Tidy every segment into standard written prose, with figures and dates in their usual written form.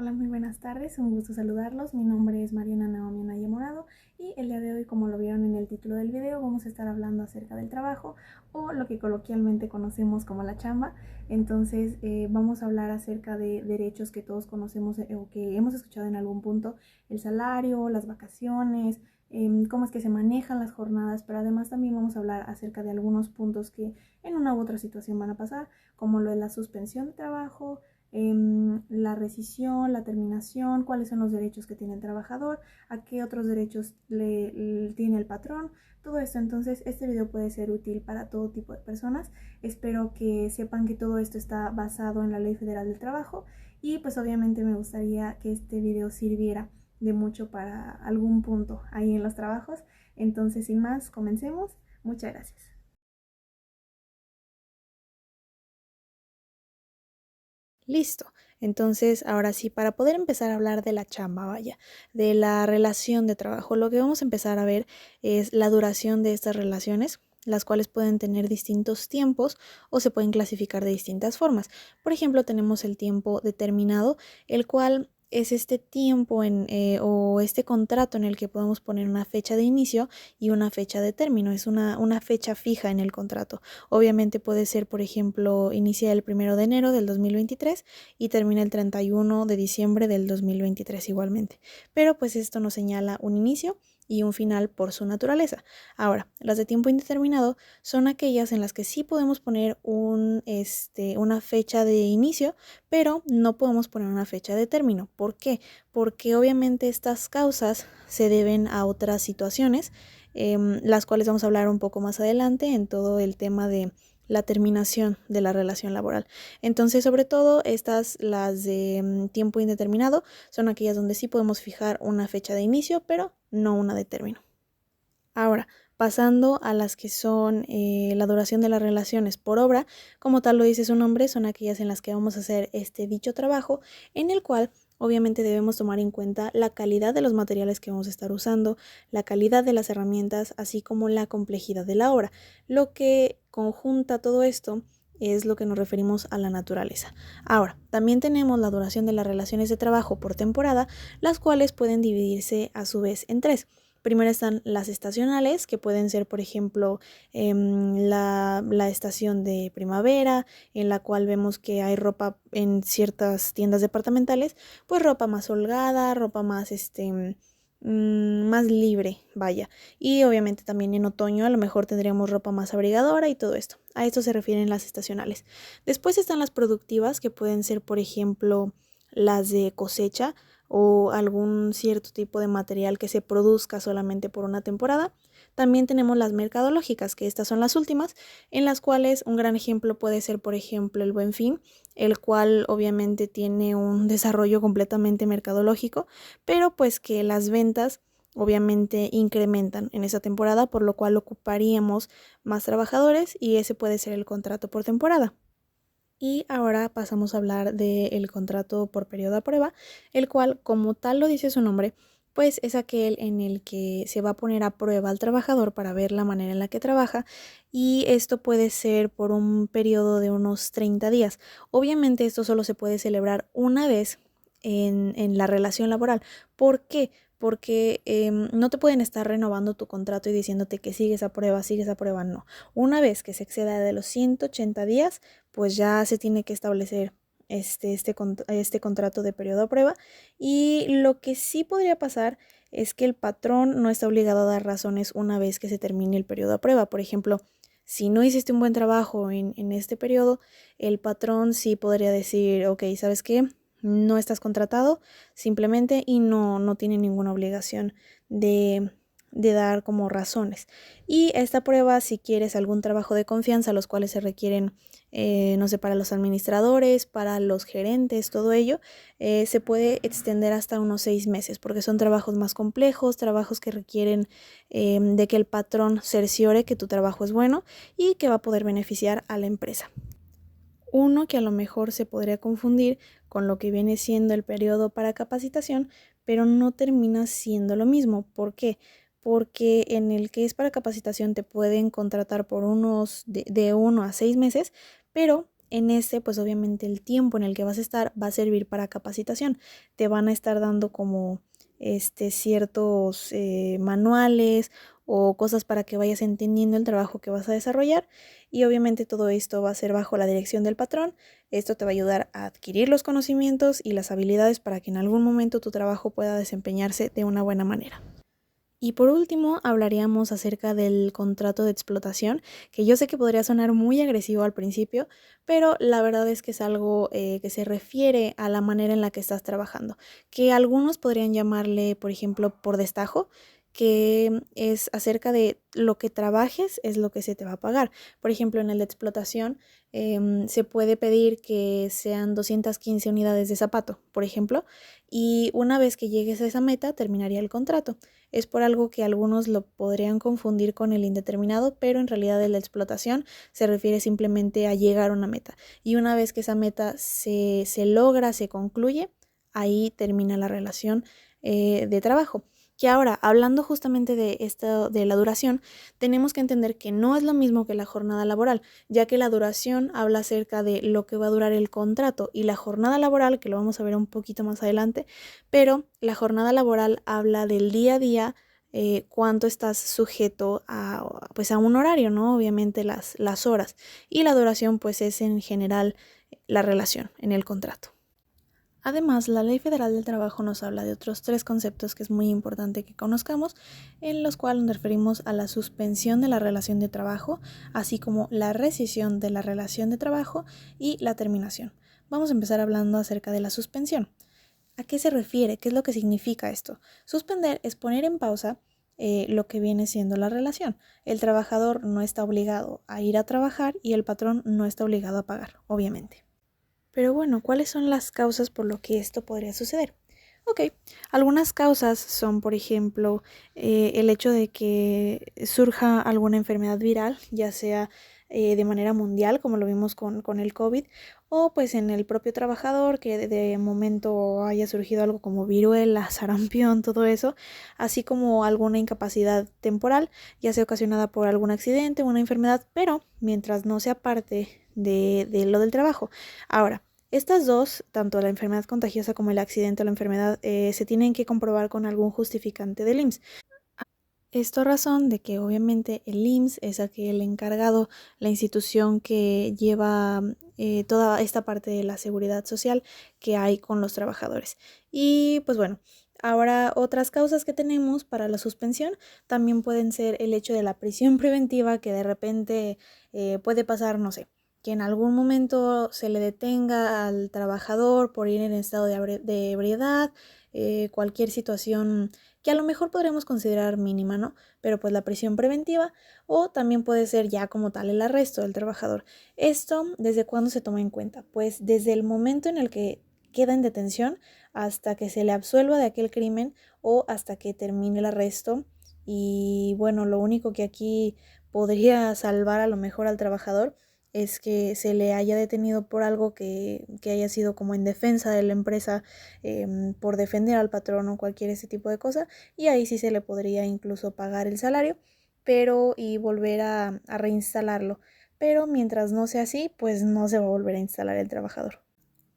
Hola, muy buenas tardes, un gusto saludarlos. Mi nombre es Mariana Naomi Anaya Morado y el día de hoy, como lo vieron en el título del video, vamos a estar hablando acerca del trabajo o lo que coloquialmente conocemos como la chamba. Entonces vamos a hablar acerca de derechos que todos conocemos o que hemos escuchado en algún punto: el salario, las vacaciones, cómo es que se manejan las jornadas, pero además también vamos a hablar acerca de algunos puntos que en una u otra situación van a pasar, como lo de la suspensión de trabajo, la rescisión, la terminación, cuáles son los derechos que tiene el trabajador, a qué otros derechos le tiene el patrón, todo esto. Entonces este video puede ser útil para todo tipo de personas. Espero que sepan que todo esto está basado en la Ley Federal del Trabajo y pues obviamente me gustaría que este video sirviera de mucho para algún punto ahí en los trabajos. Entonces, sin más, comencemos. Muchas gracias. Listo. Entonces, ahora sí, para poder empezar a hablar de la chamba, vaya, de la relación de trabajo, lo que vamos a empezar a ver es la duración de estas relaciones, las cuales pueden tener distintos tiempos o se pueden clasificar de distintas formas. Por ejemplo, tenemos el tiempo determinado, el cual es este tiempo o este contrato en el que podemos poner una fecha de inicio y una fecha de término. Es una fecha fija en el contrato. Obviamente puede ser, por ejemplo, inicia el 1 de enero del 2023 y termina el 31 de diciembre del 2023 igualmente. Pero pues esto nos señala un inicio y un final por su naturaleza. Ahora, las de tiempo indeterminado son aquellas en las que sí podemos poner una fecha de inicio, pero no podemos poner una fecha de término. ¿Por qué? Porque obviamente estas causas se deben a otras situaciones, las cuales vamos a hablar un poco más adelante en todo el tema de la terminación de la relación laboral. Entonces, sobre todo, las de tiempo indeterminado, son aquellas donde sí podemos fijar una fecha de inicio, pero no una de término. Ahora, pasando a las que son la duración de las relaciones por obra, como tal lo dice su nombre, son aquellas en las que vamos a hacer dicho trabajo, en el cual obviamente debemos tomar en cuenta la calidad de los materiales que vamos a estar usando, la calidad de las herramientas, así como la complejidad de la obra. Lo que conjunta todo esto es lo que nos referimos a la naturaleza. Ahora, también tenemos la duración de las relaciones de trabajo por temporada, las cuales pueden dividirse a su vez en tres. Primero están las estacionales, que pueden ser, por ejemplo, la estación de primavera, en la cual vemos que hay ropa en ciertas tiendas departamentales, pues ropa más holgada, ropa más, más libre, vaya. Y obviamente también en otoño a lo mejor tendríamos ropa más abrigadora y todo esto. A esto se refieren las estacionales. Después están las productivas, que pueden ser, por ejemplo, las de cosecha o algún cierto tipo de material que se produzca solamente por una temporada. También tenemos las mercadológicas, que estas son las últimas, en las cuales un gran ejemplo puede ser, por ejemplo, el Buen Fin, el cual obviamente tiene un desarrollo completamente mercadológico, pero pues que las ventas obviamente incrementan en esa temporada, por lo cual ocuparíamos más trabajadores y ese puede ser el contrato por temporada. Y ahora pasamos a hablar del contrato por periodo a prueba, el cual, como tal lo dice su nombre, pues es aquel en el que se va a poner a prueba al trabajador para ver la manera en la que trabaja, y esto puede ser por un periodo de unos 30 días. Obviamente esto solo se puede celebrar una vez en la relación laboral. ¿Por qué? Porque no te pueden estar renovando tu contrato y diciéndote que sigues a prueba, no. Una vez que se exceda de los 180 días, pues ya se tiene que establecer este contrato de periodo a prueba. Y lo que sí podría pasar es que el patrón no está obligado a dar razones una vez que se termine el periodo a prueba. Por ejemplo, si no hiciste un buen trabajo en este periodo, el patrón sí podría decir: ok, ¿sabes qué? No estás contratado simplemente, y no tiene ninguna obligación de dar como razones. Y esta prueba, si quieres algún trabajo de confianza, los cuales se requieren, no sé, para los administradores, para los gerentes, todo ello, se puede extender hasta unos 6 meses, porque son trabajos más complejos, trabajos que requieren de que el patrón cerciore que tu trabajo es bueno y que va a poder beneficiar a la empresa. Uno que a lo mejor se podría confundir con lo que viene siendo el periodo para capacitación, pero no termina siendo lo mismo. ¿Por qué? Porque en el que es para capacitación te pueden contratar por de 1 a 6 meses, pero en este, pues obviamente el tiempo en el que vas a estar va a servir para capacitación. Te van a estar dando como ciertos manuales o cosas para que vayas entendiendo el trabajo que vas a desarrollar, y obviamente todo esto va a ser bajo la dirección del patrón. Esto te va a ayudar a adquirir los conocimientos y las habilidades para que en algún momento tu trabajo pueda desempeñarse de una buena manera. Y por último, hablaríamos acerca del contrato de explotación, que yo sé que podría sonar muy agresivo al principio, pero la verdad es que es algo que se refiere a la manera en la que estás trabajando, que algunos podrían llamarle, por ejemplo, por destajo, que es acerca de lo que trabajes es lo que se te va a pagar. Por ejemplo, en el de explotación se puede pedir que sean 215 unidades de zapato, por ejemplo, y una vez que llegues a esa meta terminaría el contrato. Es por algo que algunos lo podrían confundir con el indeterminado, pero en realidad el de explotación se refiere simplemente a llegar a una meta. Y una vez que esa meta se logra, se concluye, ahí termina la relación de trabajo. Que ahora, hablando justamente de esto, de la duración, tenemos que entender que no es lo mismo que la jornada laboral, ya que la duración habla acerca de lo que va a durar el contrato, y la jornada laboral, que lo vamos a ver un poquito más adelante, pero la jornada laboral habla del día a día, cuánto estás sujeto a, pues a un horario, ¿no? Obviamente las horas, y la duración pues es en general la relación en el contrato. Además, la Ley Federal del Trabajo nos habla de otros 3 conceptos que es muy importante que conozcamos, en los cuales nos referimos a la suspensión de la relación de trabajo, así como la rescisión de la relación de trabajo y la terminación. Vamos a empezar hablando acerca de la suspensión. ¿A qué se refiere? ¿Qué es lo que significa esto? Suspender es poner en pausa lo que viene siendo la relación. El trabajador no está obligado a ir a trabajar y el patrón no está obligado a pagar, obviamente. Pero bueno, ¿cuáles son las causas por lo que esto podría suceder? Ok, algunas causas son, por ejemplo, el hecho de que surja alguna enfermedad viral, ya sea de manera mundial, como lo vimos con el COVID, o pues en el propio trabajador, que de momento haya surgido algo como viruela, sarampión, todo eso, así como alguna incapacidad temporal, ya sea ocasionada por algún accidente o una enfermedad, pero mientras no sea parte de lo del trabajo. Ahora, estas dos, tanto la enfermedad contagiosa como el accidente o la enfermedad, se tienen que comprobar con algún justificante del IMSS. Esto a razón de que obviamente el IMSS es aquel encargado, la institución que lleva toda esta parte de la seguridad social que hay con los trabajadores. Y pues bueno, ahora otras causas que tenemos para la suspensión también pueden ser el hecho de la prisión preventiva, que de repente puede pasar, no sé, que en algún momento se le detenga al trabajador por ir en estado de ebriedad, cualquier situación que a lo mejor podríamos considerar mínima, ¿no? Pero pues la prisión preventiva, o también puede ser ya como tal el arresto del trabajador. ¿Esto desde cuándo se toma en cuenta? Pues desde el momento en el que queda en detención hasta que se le absuelva de aquel crimen o hasta que termine el arresto. Y bueno, lo único que aquí podría salvar a lo mejor al trabajador es que se le haya detenido por algo que haya sido como en defensa de la empresa, por defender al patrón o cualquier ese tipo de cosa, y ahí sí se le podría incluso pagar el salario, pero y volver a reinstalarlo. Pero mientras no sea así, pues no se va a volver a instalar el trabajador.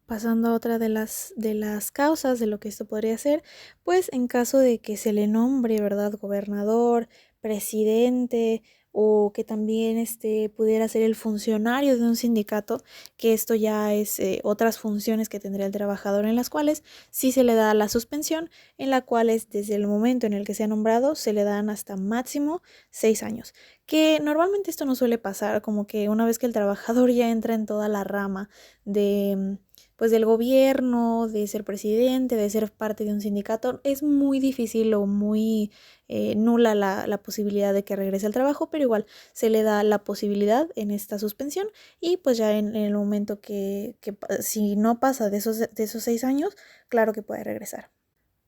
Pasando a otra de las causas de lo que esto podría ser, pues en caso de que se le nombre, ¿verdad?, gobernador, presidente, o que también pudiera ser el funcionario de un sindicato, que esto ya es otras funciones que tendría el trabajador, en las cuales sí se le da la suspensión, en la cual es desde el momento en el que se ha nombrado, se le dan hasta máximo 6 años. Que normalmente esto no suele pasar, como que una vez que el trabajador ya entra en toda la rama de pues del gobierno, de ser presidente, de ser parte de un sindicato, es muy difícil o muy nula la posibilidad de que regrese al trabajo, pero igual se le da la posibilidad en esta suspensión, y pues ya en el momento que si no pasa de esos 6 años, claro que puede regresar.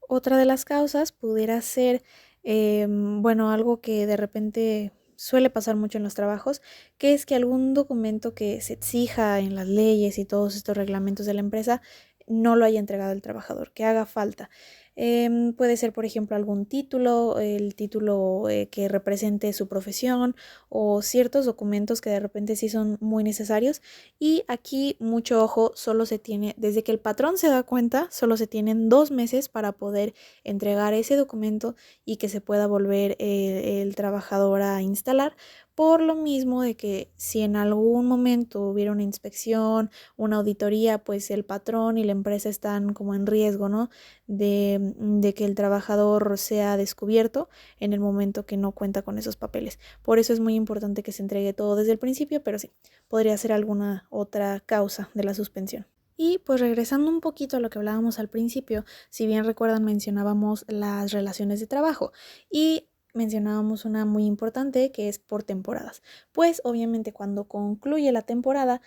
Otra de las causas pudiera ser, bueno, algo que de repente suele pasar mucho en los trabajos, que es que algún documento que se exija en las leyes y todos estos reglamentos de la empresa no lo haya entregado el trabajador, que haga falta. Puede ser, por ejemplo, algún título, el título que represente su profesión o ciertos documentos que de repente sí son muy necesarios. Y aquí mucho ojo, solo se tiene, desde que el patrón se da cuenta, solo se tienen 2 meses para poder entregar ese documento y que se pueda volver el trabajador a instalar. Por lo mismo de que si en algún momento hubiera una inspección, una auditoría, pues el patrón y la empresa están como en riesgo, ¿no? De que el trabajador sea descubierto en el momento que no cuenta con esos papeles. Por eso es muy importante que se entregue todo desde el principio, pero sí, podría ser alguna otra causa de la suspensión. Y pues regresando un poquito a lo que hablábamos al principio, si bien recuerdan mencionábamos las relaciones de trabajo y mencionábamos una muy importante que es por temporadas. Pues obviamente cuando concluye la temporada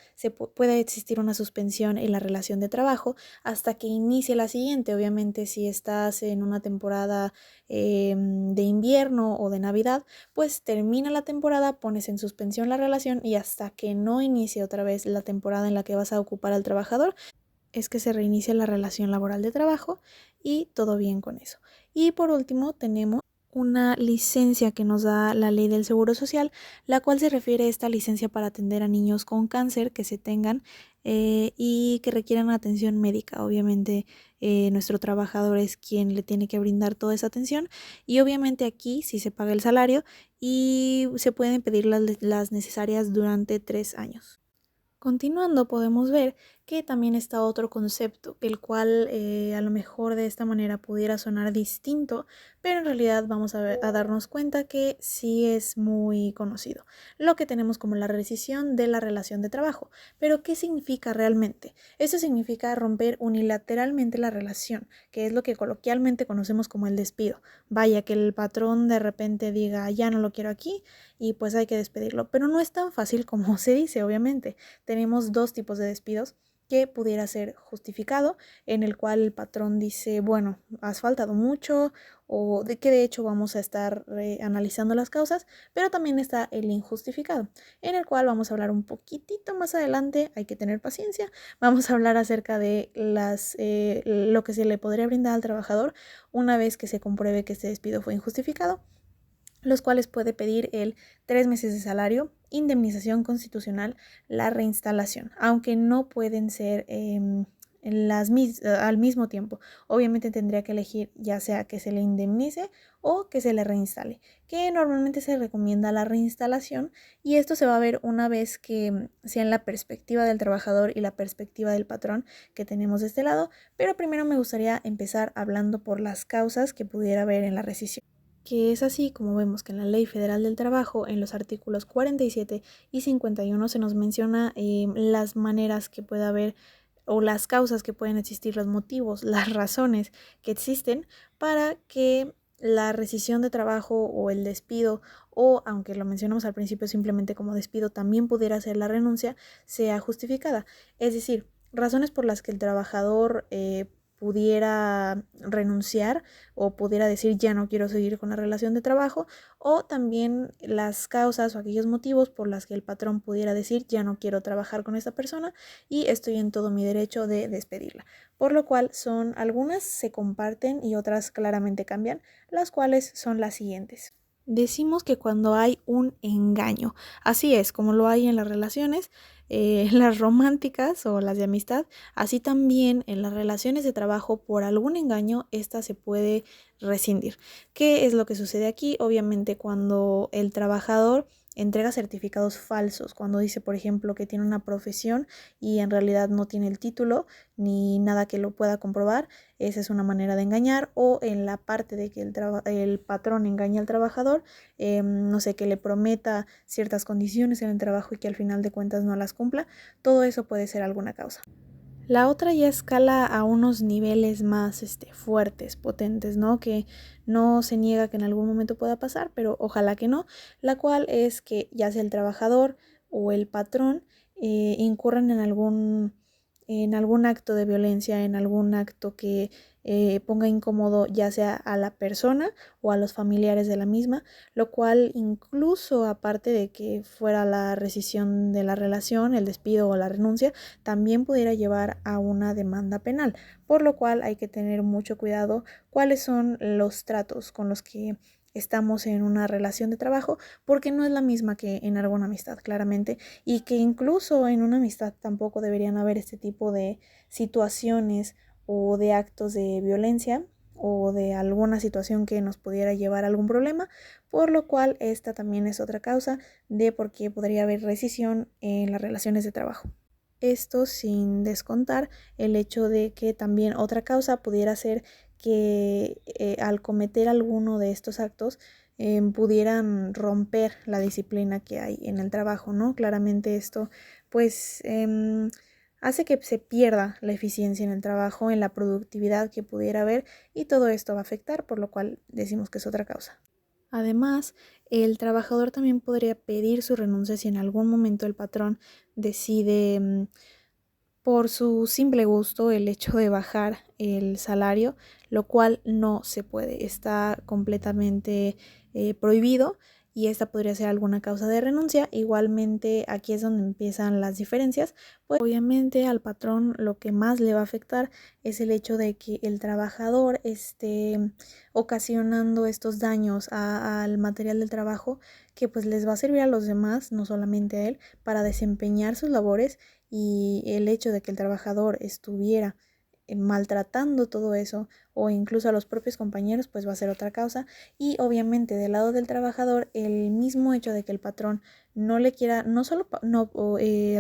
puede existir una suspensión en la relación de trabajo hasta que inicie la siguiente. Obviamente si estás en una temporada de invierno o de Navidad, pues termina la temporada, pones en suspensión la relación y hasta que no inicie otra vez la temporada en la que vas a ocupar al trabajador, es que se reinicia la relación laboral de trabajo y todo bien con eso. Y por último tenemos una licencia que nos da la ley del Seguro Social, la cual se refiere a esta licencia para atender a niños con cáncer que se tengan y que requieran atención médica. Obviamente nuestro trabajador es quien le tiene que brindar toda esa atención y obviamente aquí sí se paga el salario y se pueden pedir las necesarias durante 3 años. Continuando, podemos ver que también está otro concepto, el cual a lo mejor de esta manera pudiera sonar distinto, pero en realidad vamos a darnos cuenta que sí es muy conocido. Lo que tenemos como la rescisión de la relación de trabajo. Pero ¿qué significa realmente? Eso significa romper unilateralmente la relación, que es lo que coloquialmente conocemos como el despido. Vaya, que el patrón de repente diga, ya no lo quiero aquí y pues hay que despedirlo. Pero no es tan fácil como se dice, obviamente. Tenemos 2 tipos de despidos que pudiera ser justificado, en el cual el patrón dice, bueno, has faltado mucho o de que de hecho vamos a estar analizando las causas, pero también está el injustificado, en el cual vamos a hablar un poquitito más adelante, hay que tener paciencia, vamos a hablar acerca de lo que se le podría brindar al trabajador una vez que se compruebe que este despido fue injustificado, los cuales puede pedir el 3 meses de salario, indemnización constitucional, la reinstalación, aunque no pueden ser al mismo tiempo. Obviamente tendría que elegir ya sea que se le indemnice o que se le reinstale, que normalmente se recomienda la reinstalación y esto se va a ver una vez que sea en la perspectiva del trabajador y la perspectiva del patrón que tenemos de este lado, pero primero me gustaría empezar hablando por las causas que pudiera haber en la rescisión, que es así como vemos que en la Ley Federal del Trabajo, en los artículos 47 y 51 se nos menciona las maneras que puede haber o las causas que pueden existir, los motivos, las razones que existen para que la rescisión de trabajo o el despido, o aunque lo mencionamos al principio simplemente como despido, también pudiera ser la renuncia, sea justificada. Es decir, razones por las que el trabajador pudiera renunciar o pudiera decir ya no quiero seguir con la relación de trabajo, o también las causas o aquellos motivos por las que el patrón pudiera decir ya no quiero trabajar con esta persona y estoy en todo mi derecho de despedirla. Por lo cual son algunas se comparten y otras claramente cambian, las cuales son las siguientes. Decimos que cuando hay un engaño, así es como lo hay en las relaciones, las románticas o las de amistad, así también en las relaciones de trabajo por algún engaño, esta se puede rescindir. ¿Qué es lo que sucede aquí? Obviamente cuando el trabajador entrega certificados falsos, cuando dice, por ejemplo, que tiene una profesión y en realidad no tiene el título ni nada que lo pueda comprobar, esa es una manera de engañar, o en la parte de que el patrón engaña al trabajador, no sé, que le prometa ciertas condiciones en el trabajo y que al final de cuentas no las cumpla, todo eso puede ser alguna causa. La otra ya escala a unos niveles más fuertes, potentes, ¿no? Que no se niega que en algún momento pueda pasar, pero ojalá que no, la cual es que ya sea el trabajador o el patrón incurran en algún en algún acto de violencia, en algún acto que ponga incómodo ya sea a la persona o a los familiares de la misma, lo cual incluso aparte de que fuera la rescisión de la relación, el despido o la renuncia, también pudiera llevar a una demanda penal, por lo cual hay que tener mucho cuidado cuáles son los tratos con los que estamos en una relación de trabajo, porque no es la misma que en alguna amistad, claramente, y que incluso en una amistad tampoco deberían haber este tipo de situaciones o de actos de violencia o de alguna situación que nos pudiera llevar a algún problema, por lo cual esta también es otra causa de por qué podría haber rescisión en las relaciones de trabajo. Esto sin descontar el hecho de que también otra causa pudiera ser que al cometer alguno de estos actos pudieran romper la disciplina que hay en el trabajo, ¿no? Claramente esto pues hace que se pierda la eficiencia en el trabajo, en la productividad que pudiera haber, y todo esto va a afectar, por lo cual decimos que es otra causa. Además, el trabajador también podría pedir su renuncia si en algún momento el patrón decide por su simple gusto el hecho de bajar el salario, lo cual no se puede, está completamente prohibido, y esta podría ser alguna causa de renuncia. Igualmente aquí es donde empiezan las diferencias, pues obviamente al patrón lo que más le va a afectar es el hecho de que el trabajador esté ocasionando estos daños al material del trabajo, que pues les va a servir a los demás, no solamente a él, para desempeñar sus labores, y el hecho de que el trabajador estuviera maltratando todo eso o incluso a los propios compañeros pues va a ser otra causa. Y obviamente del lado del trabajador el mismo hecho de que el patrón no le quiera no solo no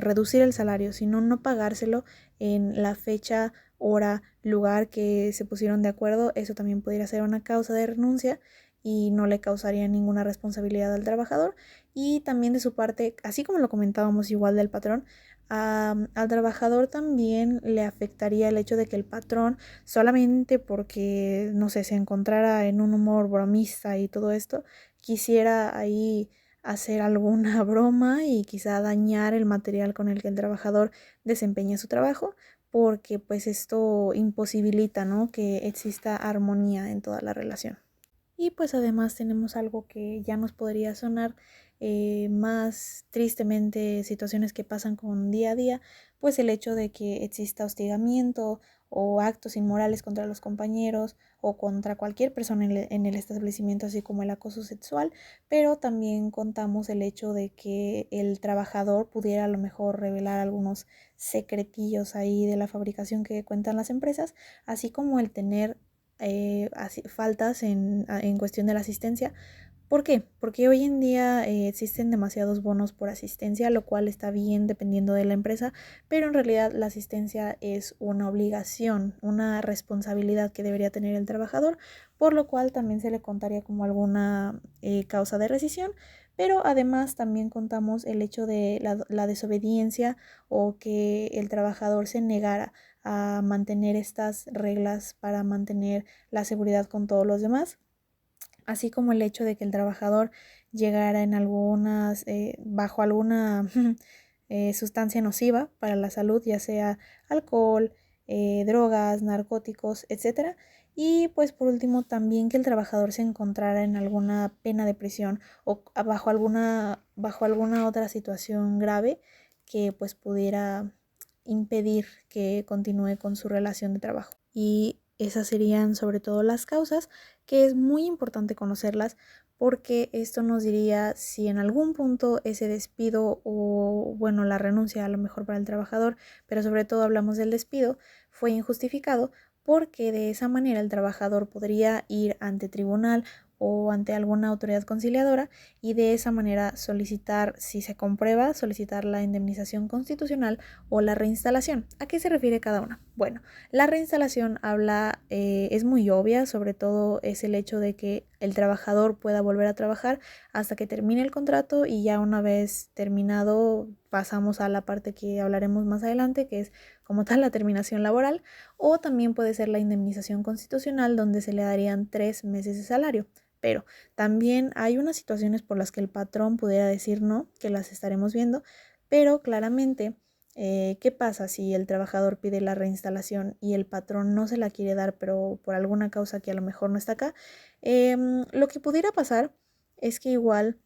reducir el salario, sino no pagárselo en la fecha, hora, lugar que se pusieron de acuerdo, eso también podría ser una causa de renuncia y no le causaría ninguna responsabilidad al trabajador. Y también de su parte, así como lo comentábamos igual del patrón, al trabajador también le afectaría el hecho de que el patrón, solamente porque, no sé, se encontrara en un humor bromista y todo esto, quisiera ahí hacer alguna broma y quizá dañar el material con el que el trabajador desempeña su trabajo, porque pues esto imposibilita, ¿no?, que exista armonía en toda la relación. Y pues además tenemos algo que ya nos podría sonar más tristemente, situaciones que pasan con día a día, pues el hecho de que exista hostigamiento o actos inmorales contra los compañeros o contra cualquier persona en el establecimiento, así como el acoso sexual, pero también contamos el hecho de que el trabajador pudiera a lo mejor revelar algunos secretillos ahí de la fabricación que cuentan las empresas, así como el tener faltas en cuestión de la asistencia. ¿Por qué? Porque hoy en día existen demasiados bonos por asistencia, lo cual está bien dependiendo de la empresa, pero en realidad la asistencia es una obligación, una responsabilidad que debería tener el trabajador, por lo cual también se le contaría como alguna causa de rescisión. Pero además también contamos el hecho de la desobediencia o que el trabajador se negara a mantener estas reglas para mantener la seguridad con todos los demás, así como el hecho de que el trabajador llegara en algunas, bajo alguna sustancia nociva para la salud, ya sea alcohol, drogas, narcóticos, etcétera. Y pues por último también que el trabajador se encontrara en alguna pena de prisión o bajo alguna otra situación grave que pues pudiera impedir que continúe con su relación de trabajo. Y esas serían sobre todo las causas, que es muy importante conocerlas, porque esto nos diría si en algún punto ese despido o bueno, la renuncia a lo mejor para el trabajador, pero sobre todo hablamos del despido, fue injustificado, porque de esa manera el trabajador podría ir ante tribunal o ante alguna autoridad conciliadora y de esa manera solicitar, si se comprueba, solicitar la indemnización constitucional o la reinstalación. ¿A qué se refiere cada una? Bueno, la reinstalación es muy obvia, sobre todo es el hecho de que el trabajador pueda volver a trabajar hasta que termine el contrato, y ya una vez terminado pasamos a la parte que hablaremos más adelante, que es como tal la terminación laboral, o también puede ser la indemnización constitucional, donde se le darían 3 meses de salario. Pero también hay unas situaciones por las que el patrón pudiera decir no, que las estaremos viendo, pero claramente ¿Qué pasa si el trabajador pide la reinstalación y el patrón no se la quiere dar, pero por alguna causa que a lo mejor no está acá? Lo que pudiera pasar es que igual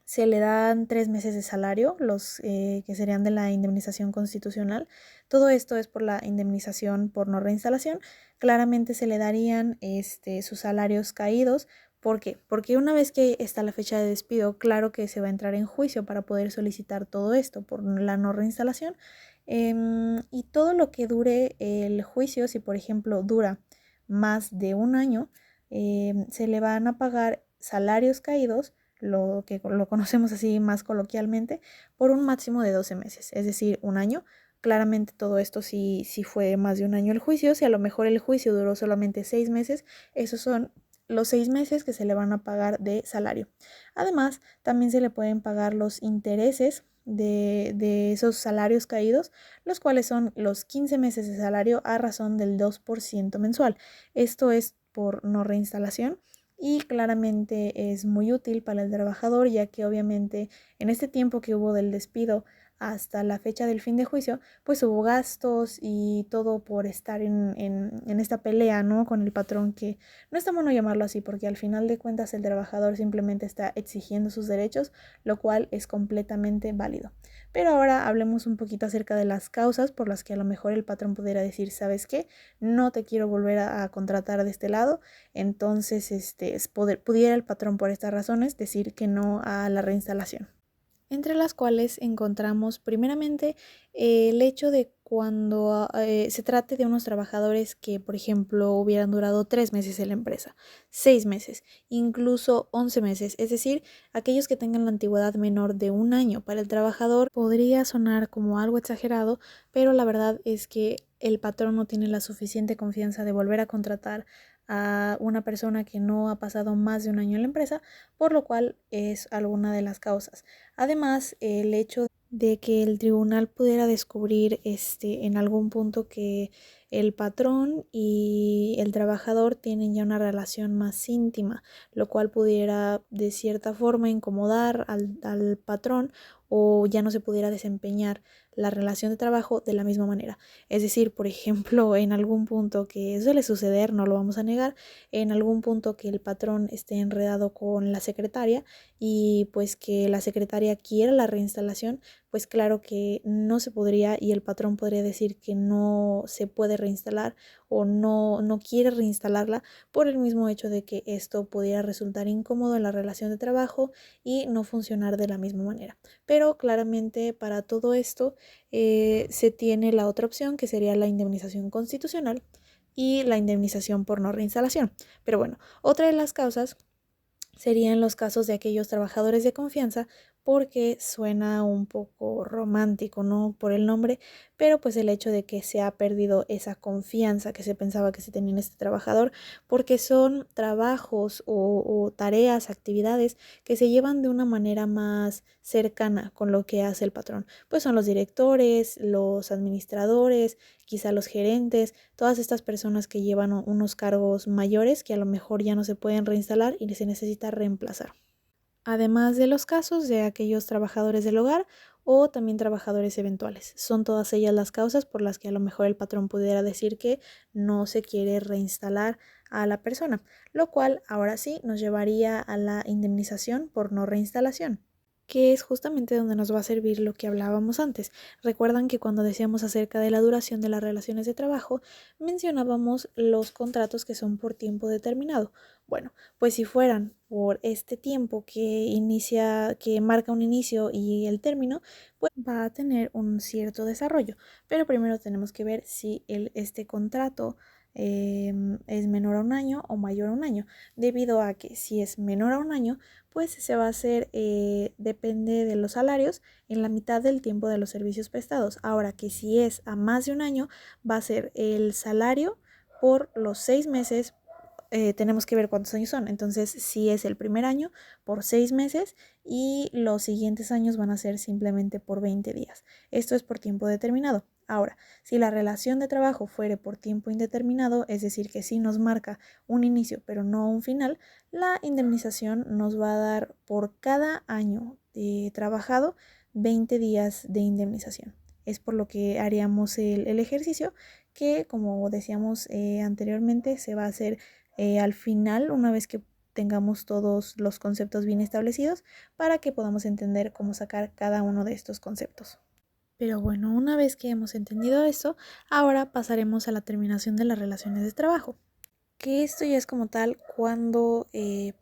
se le dan 3 meses de salario, los que serían de la indemnización constitucional. Todo esto es por la indemnización por no reinstalación. Claramente se le darían sus salarios caídos. ¿Por qué? Porque una vez que está la fecha de despido, claro que se va a entrar en juicio para poder solicitar todo esto por la no reinstalación. Y todo lo que dure el juicio, si por ejemplo dura más de un año, se le van a pagar salarios caídos, lo que lo conocemos así más coloquialmente, por un máximo de 12 meses, es decir, un año. Claramente todo esto si fue más de un año el juicio, si a lo mejor el juicio duró solamente 6 meses, esos son los 6 meses que se le van a pagar de salario. Además, también se le pueden pagar los intereses de esos salarios caídos, los cuales son los 15 meses de salario a razón del 2% mensual. Esto es por no reinstalación y claramente es muy útil para el trabajador, ya que obviamente en este tiempo que hubo del despido hasta la fecha del fin de juicio, pues hubo gastos y todo por estar en esta pelea, ¿no? Con el patrón, que no está bueno llamarlo así, porque al final de cuentas el trabajador simplemente está exigiendo sus derechos, lo cual es completamente válido. Pero ahora hablemos un poquito acerca de las causas por las que a lo mejor el patrón pudiera decir, ¿sabes qué? No te quiero volver a contratar de este lado. Entonces, pudiera el patrón por estas razones decir que no a la reinstalación, entre las cuales encontramos primeramente el hecho de cuando se trate de unos trabajadores que, por ejemplo, hubieran durado 3 meses en la empresa, 6 meses, incluso 11 meses, es decir, aquellos que tengan la antigüedad menor de un año. Para el trabajador podría sonar como algo exagerado, pero la verdad es que el patrón no tiene la suficiente confianza de volver a contratar a una persona que no ha pasado más de un año en la empresa, por lo cual es alguna de las causas. Además, el hecho de que el tribunal pudiera descubrir en algún punto que el patrón y el trabajador tienen ya una relación más íntima, lo cual pudiera de cierta forma incomodar al patrón, o ya no se pudiera desempeñar la relación de trabajo de la misma manera. Es decir, por ejemplo, en algún punto, que suele suceder, no lo vamos a negar, en algún punto que el patrón esté enredado con la secretaria y pues que la secretaria quiera la reinstalación, pues claro que no se podría, y el patrón podría decir que no se puede reinstalar o no quiere reinstalarla, por el mismo hecho de que esto pudiera resultar incómodo en la relación de trabajo y no funcionar de la misma manera. Pero claramente para todo esto se tiene la otra opción, que sería la indemnización constitucional y la indemnización por no reinstalación. Pero bueno, otra de las causas serían los casos de aquellos trabajadores de confianza, porque suena un poco romántico, ¿no? Por el nombre, pero pues el hecho de que se ha perdido esa confianza que se pensaba que se tenía en este trabajador, porque son trabajos o tareas, actividades que se llevan de una manera más cercana con lo que hace el patrón. Pues son los directores, los administradores, quizá los gerentes, todas estas personas que llevan unos cargos mayores que a lo mejor ya no se pueden reinstalar y se necesita reemplazar. Además de los casos de aquellos trabajadores del hogar o también trabajadores eventuales. Son todas ellas las causas por las que a lo mejor el patrón pudiera decir que no se quiere reinstalar a la persona, lo cual ahora sí nos llevaría a la indemnización por no reinstalación, que es justamente donde nos va a servir lo que hablábamos antes. Recuerdan que cuando decíamos acerca de la duración de las relaciones de trabajo, mencionábamos los contratos que son por tiempo determinado. Bueno, pues si fueran por este tiempo que marca un inicio y el término, pues va a tener un cierto desarrollo. Pero primero tenemos que ver si este contrato es menor a un año o mayor a un año, debido a que si es menor a un año, pues se va a hacer, depende de los salarios, en la mitad del tiempo de los servicios prestados. Ahora que si es a más de un año, va a ser el salario por los 6 meses. Tenemos que ver cuántos años son. Entonces, si es el primer año, por 6 meses, y los siguientes años van a ser simplemente por 20 días. Esto es por tiempo determinado. Ahora, si la relación de trabajo fuere por tiempo indeterminado, es decir, que sí nos marca un inicio pero no un final, la indemnización nos va a dar por cada año trabajado 20 días de indemnización. es por lo que haríamos el ejercicio, que como decíamos anteriormente, se va a hacer al final, una vez que tengamos todos los conceptos bien establecidos, para que podamos entender cómo sacar cada uno de estos conceptos. Pero bueno, una vez que hemos entendido eso, ahora pasaremos a la terminación de las relaciones de trabajo. Que esto ya es como tal cuando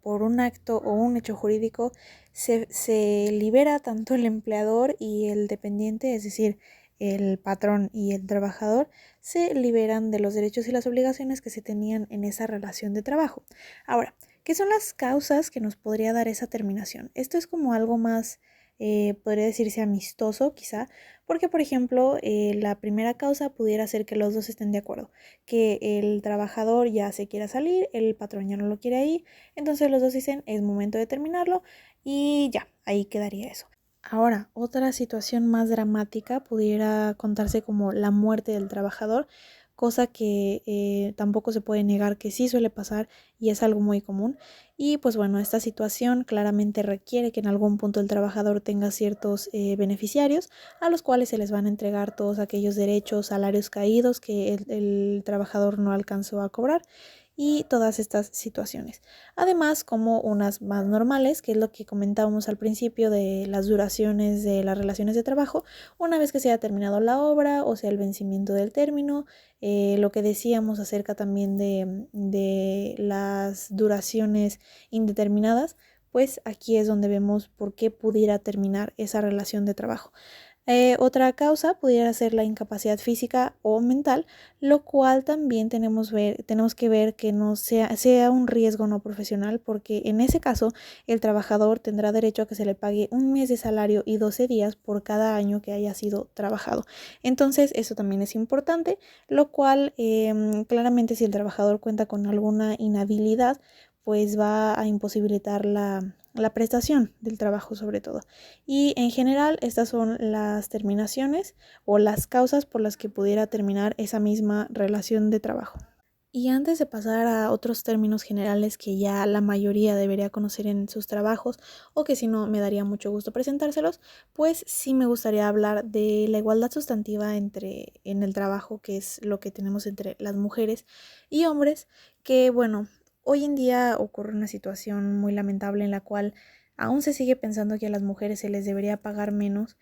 por un acto o un hecho jurídico se libera tanto el empleador y el dependiente, es decir, el patrón y el trabajador, se liberan de los derechos y las obligaciones que se tenían en esa relación de trabajo. Ahora, ¿qué son las causas que nos podría dar esa terminación? Esto es como algo más, podría decirse amistoso quizá, porque por ejemplo, la primera causa pudiera ser que los dos estén de acuerdo, que el trabajador ya se quiera salir, el patrón ya no lo quiere ahí, entonces los dos dicen es momento de terminarlo y ya, ahí quedaría eso. Ahora, otra situación más dramática pudiera contarse como la muerte del trabajador, cosa que tampoco se puede negar que sí suele pasar y es algo muy común. Y pues bueno, esta situación claramente requiere que en algún punto el trabajador tenga ciertos beneficiarios a los cuales se les van a entregar todos aquellos derechos, salarios caídos que el trabajador no alcanzó a cobrar y todas estas situaciones. Además, como unas más normales, que es lo que comentábamos al principio de las duraciones de las relaciones de trabajo, una vez que se haya terminado la obra o sea el vencimiento del término, lo que decíamos acerca también de las duraciones indeterminadas, pues aquí es donde vemos por qué pudiera terminar esa relación de trabajo. Otra causa pudiera ser la incapacidad física o mental, lo cual también tenemos que ver que no sea un riesgo no profesional, porque en ese caso el trabajador tendrá derecho a que se le pague un mes de salario y 12 días por cada año que haya sido trabajado. Entonces, eso también es importante, lo cual claramente si el trabajador cuenta con alguna inhabilidad, pues va a imposibilitar la prestación del trabajo sobre todo. Y en general estas son las terminaciones o las causas por las que pudiera terminar esa misma relación de trabajo. Y antes de pasar a otros términos generales que ya la mayoría debería conocer en sus trabajos o que si no me daría mucho gusto presentárselos, pues sí me gustaría hablar de la igualdad sustantiva en el trabajo, que es lo que tenemos entre las mujeres y hombres, que bueno, hoy en día ocurre una situación muy lamentable en la cual aún se sigue pensando que a las mujeres se les debería pagar menos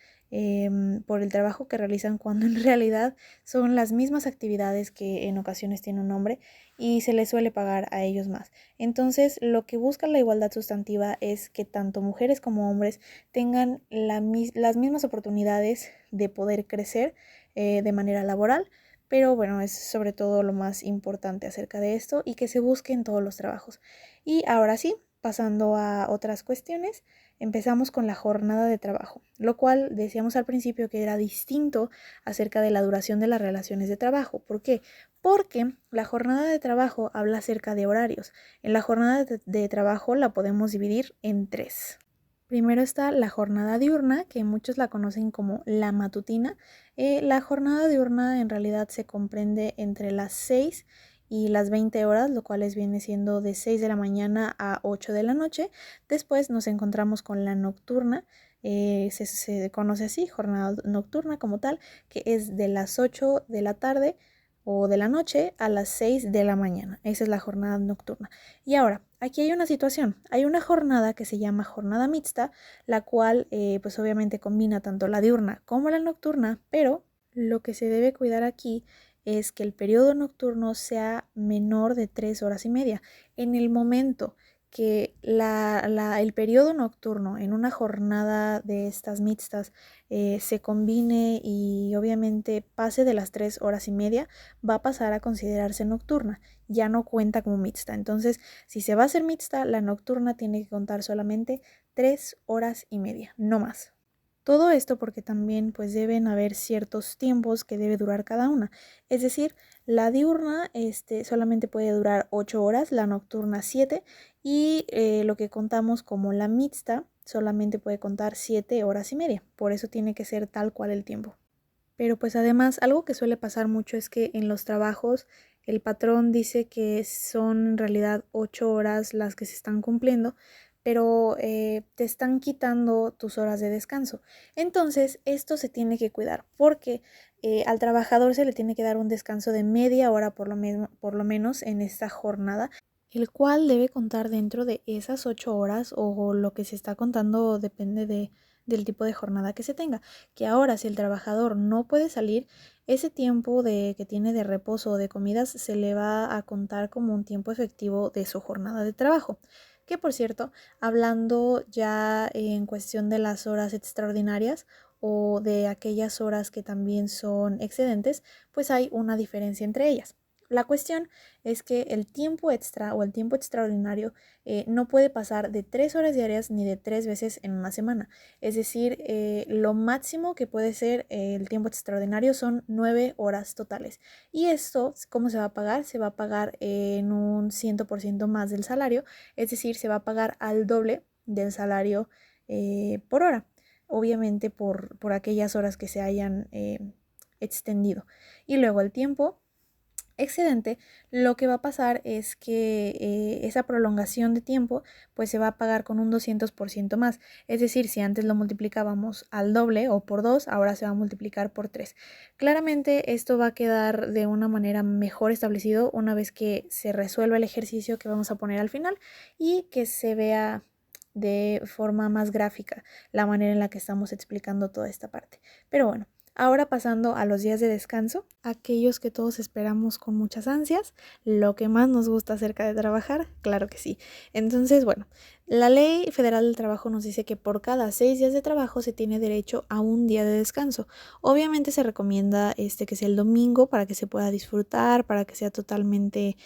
por el trabajo que realizan cuando en realidad son las mismas actividades que en ocasiones tiene un hombre y se les suele pagar a ellos más. Entonces, lo que busca la igualdad sustantiva es que tanto mujeres como hombres tengan las mismas oportunidades de poder crecer de manera laboral, pero bueno, es sobre todo lo más importante acerca de esto y que se busque en todos los trabajos. Y ahora sí, pasando a otras cuestiones, empezamos con la jornada de trabajo, lo cual decíamos al principio que era distinto acerca de la duración de las relaciones de trabajo. ¿Por qué? Porque la jornada de trabajo habla acerca de horarios. En la jornada de trabajo la podemos dividir en tres. Primero está la jornada diurna, que muchos la conocen como la matutina. La jornada diurna en realidad se comprende entre las 6 y las 20 horas, lo cual viene siendo de 6 de la mañana a 8 de la noche. Después nos encontramos con la nocturna, se conoce así, jornada nocturna como tal, que es de las 8 de la tarde o de la noche a las 6 de la mañana. Esa es la jornada nocturna. Y ahora, aquí hay una situación. Hay una jornada que se llama jornada mixta, la cual pues obviamente combina tanto la diurna como la nocturna, pero lo que se debe cuidar aquí es que el periodo nocturno sea menor de 3 horas y media. En el momento que el periodo nocturno en una jornada de estas mixtas se combine y obviamente pase de las 3 horas y media, va a pasar a considerarse nocturna, ya no cuenta como mixta. Entonces, si se va a hacer mixta, la nocturna tiene que contar solamente 3 horas y media, no más. Todo esto porque también pues deben haber ciertos tiempos que debe durar cada una. Es decir, la diurna solamente puede durar 8 horas, la nocturna 7 y lo que contamos como la mixta solamente puede contar 7 horas y media. Por eso tiene que ser tal cual el tiempo. Pero pues además algo que suele pasar mucho es que en los trabajos el patrón dice que son en realidad 8 horas las que se están cumpliendo, pero te están quitando tus horas de descanso. Entonces, esto se tiene que cuidar porque al trabajador se le tiene que dar un descanso de media hora por lo menos en esta jornada, el cual debe contar dentro de esas 8 horas o lo que se está contando depende del tipo de jornada que se tenga. Que ahora si el trabajador no puede salir, ese tiempo que tiene de reposo o de comidas se le va a contar como un tiempo efectivo de su jornada de trabajo. Que por cierto, hablando ya en cuestión de las horas extraordinarias o de aquellas horas que también son excedentes, pues hay una diferencia entre ellas. La cuestión es que el tiempo extra o el tiempo extraordinario no puede pasar de 3 horas diarias ni de 3 veces en una semana. Es decir, lo máximo que puede ser el tiempo extraordinario son 9 horas totales. Y esto, ¿cómo se va a pagar? Se va a pagar en un 100% más del salario, es decir, se va a pagar al doble del salario por hora, obviamente por aquellas horas que se hayan extendido. Y luego el tiempo excedente, lo que va a pasar es que esa prolongación de tiempo pues se va a pagar con un 200% más. Es decir, si antes lo multiplicábamos al doble o por 2, ahora se va a multiplicar por 3. Claramente esto va a quedar de una manera mejor establecido una vez que se resuelva el ejercicio que vamos a poner al final y que se vea de forma más gráfica la manera en la que estamos explicando toda esta parte. Pero bueno. Ahora pasando a los días de descanso, aquellos que todos esperamos con muchas ansias, lo que más nos gusta acerca de trabajar, claro que sí. Entonces, bueno, la Ley Federal del Trabajo nos dice que por cada 6 días de trabajo se tiene derecho a un día de descanso. Obviamente se recomienda que sea el domingo para que se pueda disfrutar, para que sea totalmente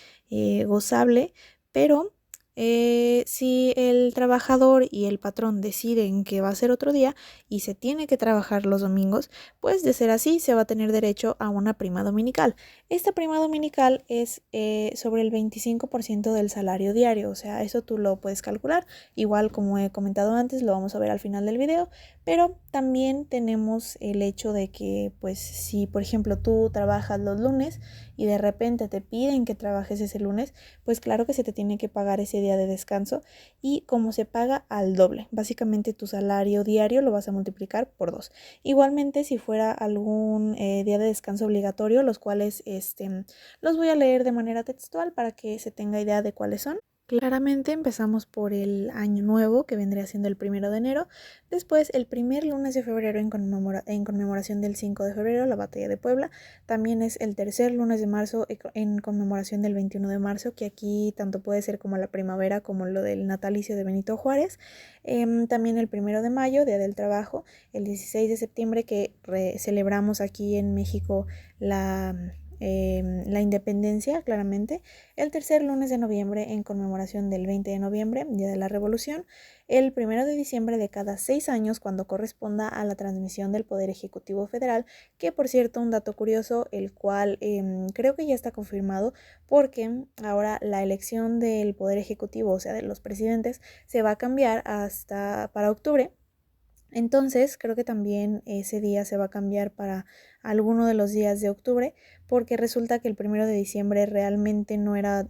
gozable, pero si el trabajador y el patrón deciden que va a ser otro día y se tiene que trabajar los domingos, pues de ser así se va a tener derecho a una prima dominical. Esta prima dominical es sobre el 25% del salario diario, o sea, eso tú lo puedes calcular. Igual como he comentado antes, lo vamos a ver al final del video, pero también tenemos el hecho de que pues si por ejemplo tú trabajas los lunes y de repente te piden que trabajes ese lunes, pues claro que se te tiene que pagar ese día de descanso y como se paga al doble, básicamente tu salario diario lo vas a multiplicar por 2. Igualmente si fuera algún día de descanso obligatorio, los cuales los voy a leer de manera textual para que se tenga idea de cuáles son. Claramente empezamos por el año nuevo, que vendría siendo el 1 de enero. Después, el primer lunes de febrero en conmemoración del 5 de febrero, la batalla de Puebla. También es el tercer lunes de marzo en conmemoración del 21 de marzo, que aquí tanto puede ser como la primavera como lo del natalicio de Benito Juárez. También el 1 de mayo, Día del Trabajo. El 16 de septiembre, que celebramos aquí en México la independencia, claramente. El tercer lunes de noviembre en conmemoración del 20 de noviembre, Día de la Revolución. El 1 de diciembre de cada 6 años cuando corresponda a la transmisión del Poder Ejecutivo Federal, que por cierto un dato curioso, el cual creo que ya está confirmado porque ahora la elección del Poder Ejecutivo, o sea de los presidentes, se va a cambiar hasta para octubre. Entonces, creo que también ese día se va a cambiar para alguno de los días de octubre, porque resulta que el 1 de diciembre realmente no era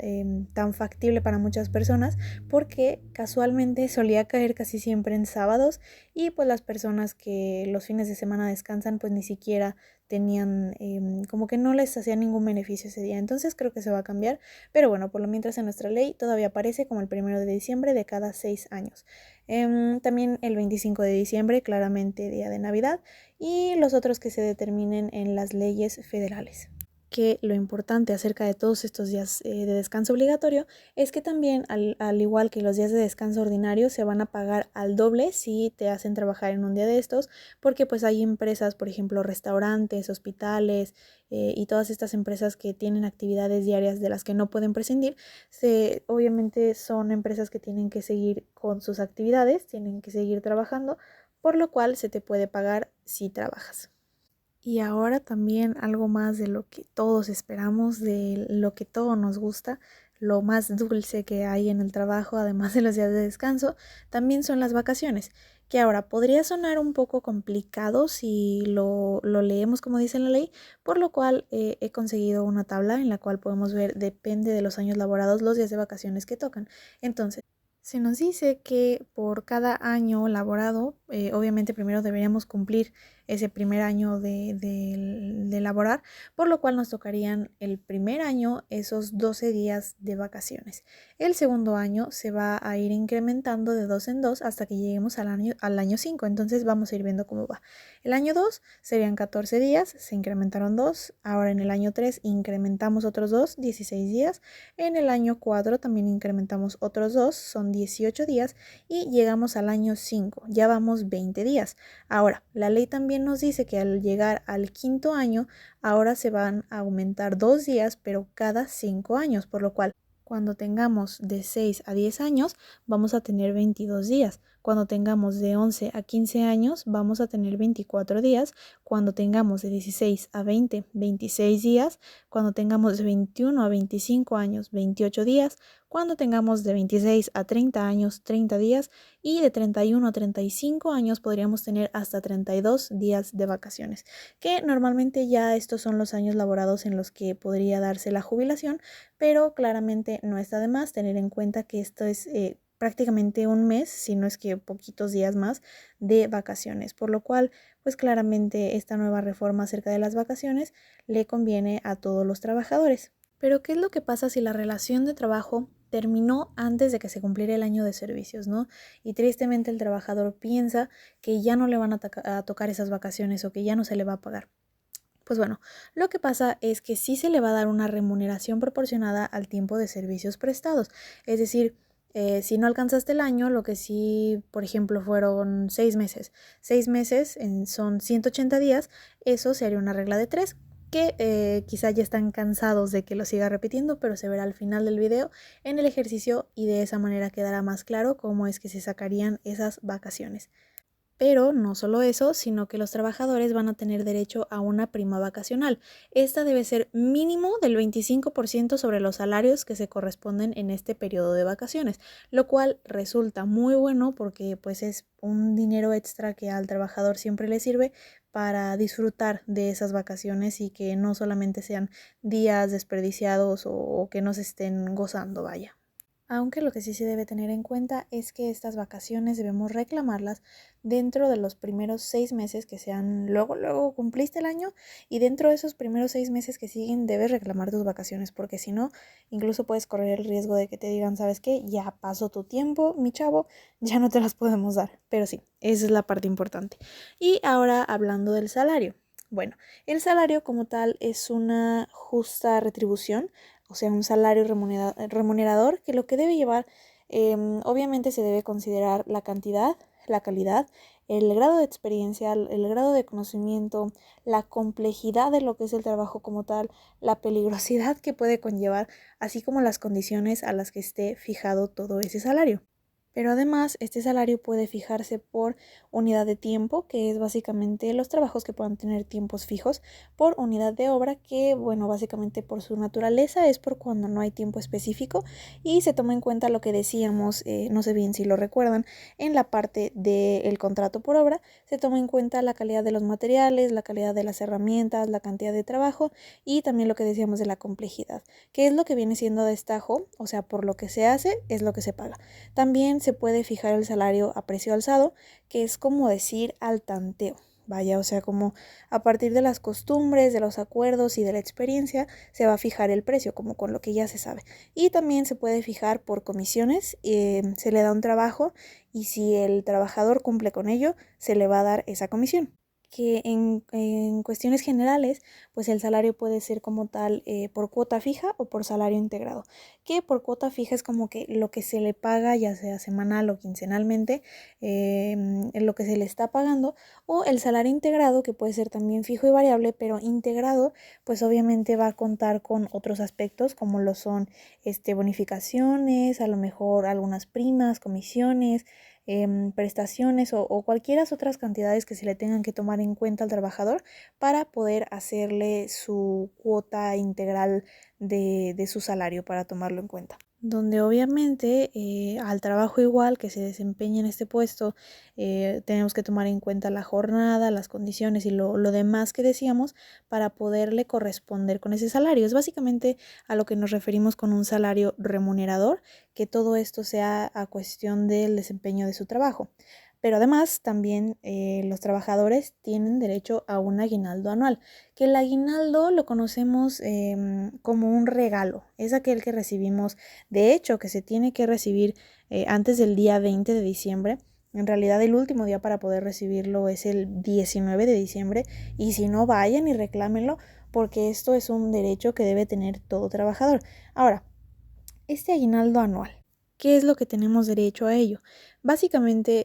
tan factible para muchas personas, porque casualmente solía caer casi siempre en sábados y pues las personas que los fines de semana descansan pues ni siquiera tenían como que no les hacía ningún beneficio ese día. Entonces creo que se va a cambiar, pero bueno, por lo mientras en nuestra ley todavía aparece como el 1 de diciembre de cada 6 años. También el 25 de diciembre, claramente día de Navidad, y los otros que se determinen en las leyes federales. Que lo importante acerca de todos estos días de descanso obligatorio es que también, al igual que los días de descanso ordinario, se van a pagar al doble si te hacen trabajar en un día de estos, porque pues hay empresas, por ejemplo, restaurantes, hospitales y todas estas empresas que tienen actividades diarias de las que no pueden prescindir. Obviamente son empresas que tienen que seguir con sus actividades, tienen que seguir trabajando, por lo cual se te puede pagar si trabajas. Y ahora también algo más de lo que todos esperamos, de lo que todo nos gusta, lo más dulce que hay en el trabajo, además de los días de descanso, también son las vacaciones, que ahora podría sonar un poco complicado si lo leemos como dice la ley, por lo cual he conseguido una tabla en la cual podemos ver, depende de los años laborados, los días de vacaciones que tocan. Entonces, Se nos dice que por cada año laborado, obviamente primero deberíamos cumplir ese primer año de laborar, por lo cual nos tocarían el primer año esos 12 días de vacaciones. El segundo año se va a ir incrementando de dos en dos hasta que lleguemos al año 5, entonces vamos a ir viendo cómo va. El año 2 serían 14 días, se incrementaron 2, ahora en el año 3 incrementamos otros 2, 16 días, en el año 4 también incrementamos otros 2, son 18 días y llegamos al año 5, ya vamos 20 días. Ahora, la ley también nos dice que al llegar al quinto año, ahora se van a aumentar 2 días, pero cada 5 años, por lo cual cuando tengamos de 6 a 10 años, vamos a tener 22 días. Cuando tengamos de 11 a 15 años, vamos a tener 24 días. Cuando tengamos de 16 a 20, 26 días. Cuando tengamos de 21 a 25 años, 28 días. Cuando tengamos de 26 a 30 años, 30 días. Y de 31 a 35 años podríamos tener hasta 32 días de vacaciones, que normalmente ya estos son los años laborados en los que podría darse la jubilación, pero claramente no está de más tener en cuenta que esto es prácticamente un mes, si no es que poquitos días más de vacaciones, por lo cual pues claramente esta nueva reforma acerca de las vacaciones le conviene a todos los trabajadores. Pero ¿qué es lo que pasa si la relación de trabajo terminó antes de que se cumpliera el año de servicios, ¿no? Y tristemente el trabajador piensa que ya no le van a tocar esas vacaciones o que ya no se le va a pagar. Pues bueno, lo que pasa es que sí se le va a dar una remuneración proporcionada al tiempo de servicios prestados. Es decir, si no alcanzaste el año, lo que sí, por ejemplo, fueron 6 meses. 6 meses son 180 días, eso sería una regla de 3 que quizá ya están cansados de que lo siga repitiendo, pero se verá al final del video en el ejercicio y de esa manera quedará más claro cómo es que se sacarían esas vacaciones. Pero no solo eso, sino que los trabajadores van a tener derecho a una prima vacacional. Esta debe ser mínimo del 25% sobre los salarios que se corresponden en este periodo de vacaciones, lo cual resulta muy bueno porque pues es un dinero extra que al trabajador siempre le sirve para disfrutar de esas vacaciones y que no solamente sean días desperdiciados o que no se estén gozando, vaya. Aunque lo que sí se debe tener en cuenta es que estas vacaciones debemos reclamarlas dentro de los primeros 6 meses que sean, luego cumpliste el año y dentro de esos primeros 6 meses que siguen debes reclamar tus vacaciones porque si no, incluso puedes correr el riesgo de que te digan, ¿sabes qué? Ya pasó tu tiempo, mi chavo, ya no te las podemos dar. Pero sí, esa es la parte importante. Y ahora hablando del salario. Bueno, el salario como tal es una justa retribución, o sea, un salario remunerador que lo que debe llevar, obviamente se debe considerar la cantidad, la calidad, el grado de experiencia, el grado de conocimiento, la complejidad de lo que es el trabajo como tal, la peligrosidad que puede conllevar, así como las condiciones a las que esté fijado todo ese salario. Pero además, este salario puede fijarse por unidad de tiempo, que es básicamente los trabajos que puedan tener tiempos fijos, por unidad de obra, que bueno, básicamente por su naturaleza es por cuando no hay tiempo específico y se toma en cuenta lo que decíamos, no sé bien si lo recuerdan, en la parte del contrato por obra, se toma en cuenta la calidad de los materiales, la calidad de las herramientas, la cantidad de trabajo y también lo que decíamos de la complejidad, que es lo que viene siendo destajo, o sea, por lo que se hace es lo que se paga. También se puede fijar el salario a precio alzado, que es como decir al tanteo. Vaya, o sea, como a partir de las costumbres, de los acuerdos y de la experiencia, se va a fijar el precio, como con lo que ya se sabe. Y también se puede fijar por comisiones, se le da un trabajo y si el trabajador cumple con ello, se le va a dar esa comisión. Que en cuestiones generales, pues el salario puede ser como tal por cuota fija o por salario integrado, que por cuota fija es como que lo que se le paga, ya sea semanal o quincenalmente, en lo que se le está pagando, o el salario integrado, que puede ser también fijo y variable, pero integrado, pues obviamente va a contar con otros aspectos como lo son bonificaciones, a lo mejor algunas primas, comisiones, prestaciones o cualquiera otras cantidades que se le tengan que tomar en cuenta al trabajador para poder hacerle su cuota integral de su salario para tomarlo en cuenta. Donde obviamente al trabajo igual que se desempeña en este puesto, tenemos que tomar en cuenta la jornada, las condiciones y lo demás que decíamos para poderle corresponder con ese salario. Es básicamente a lo que nos referimos con un salario remunerador, que todo esto sea a cuestión del desempeño de su trabajo. Pero además también los trabajadores tienen derecho a un aguinaldo anual, que el aguinaldo lo conocemos como un regalo, es aquel que recibimos, de hecho que se tiene que recibir antes del día 20 de diciembre. En realidad el último día para poder recibirlo es el 19 de diciembre y si no vayan y reclámenlo porque esto es un derecho que debe tener todo trabajador. Ahora, este aguinaldo anual, ¿qué es lo que tenemos derecho a ello? Básicamente,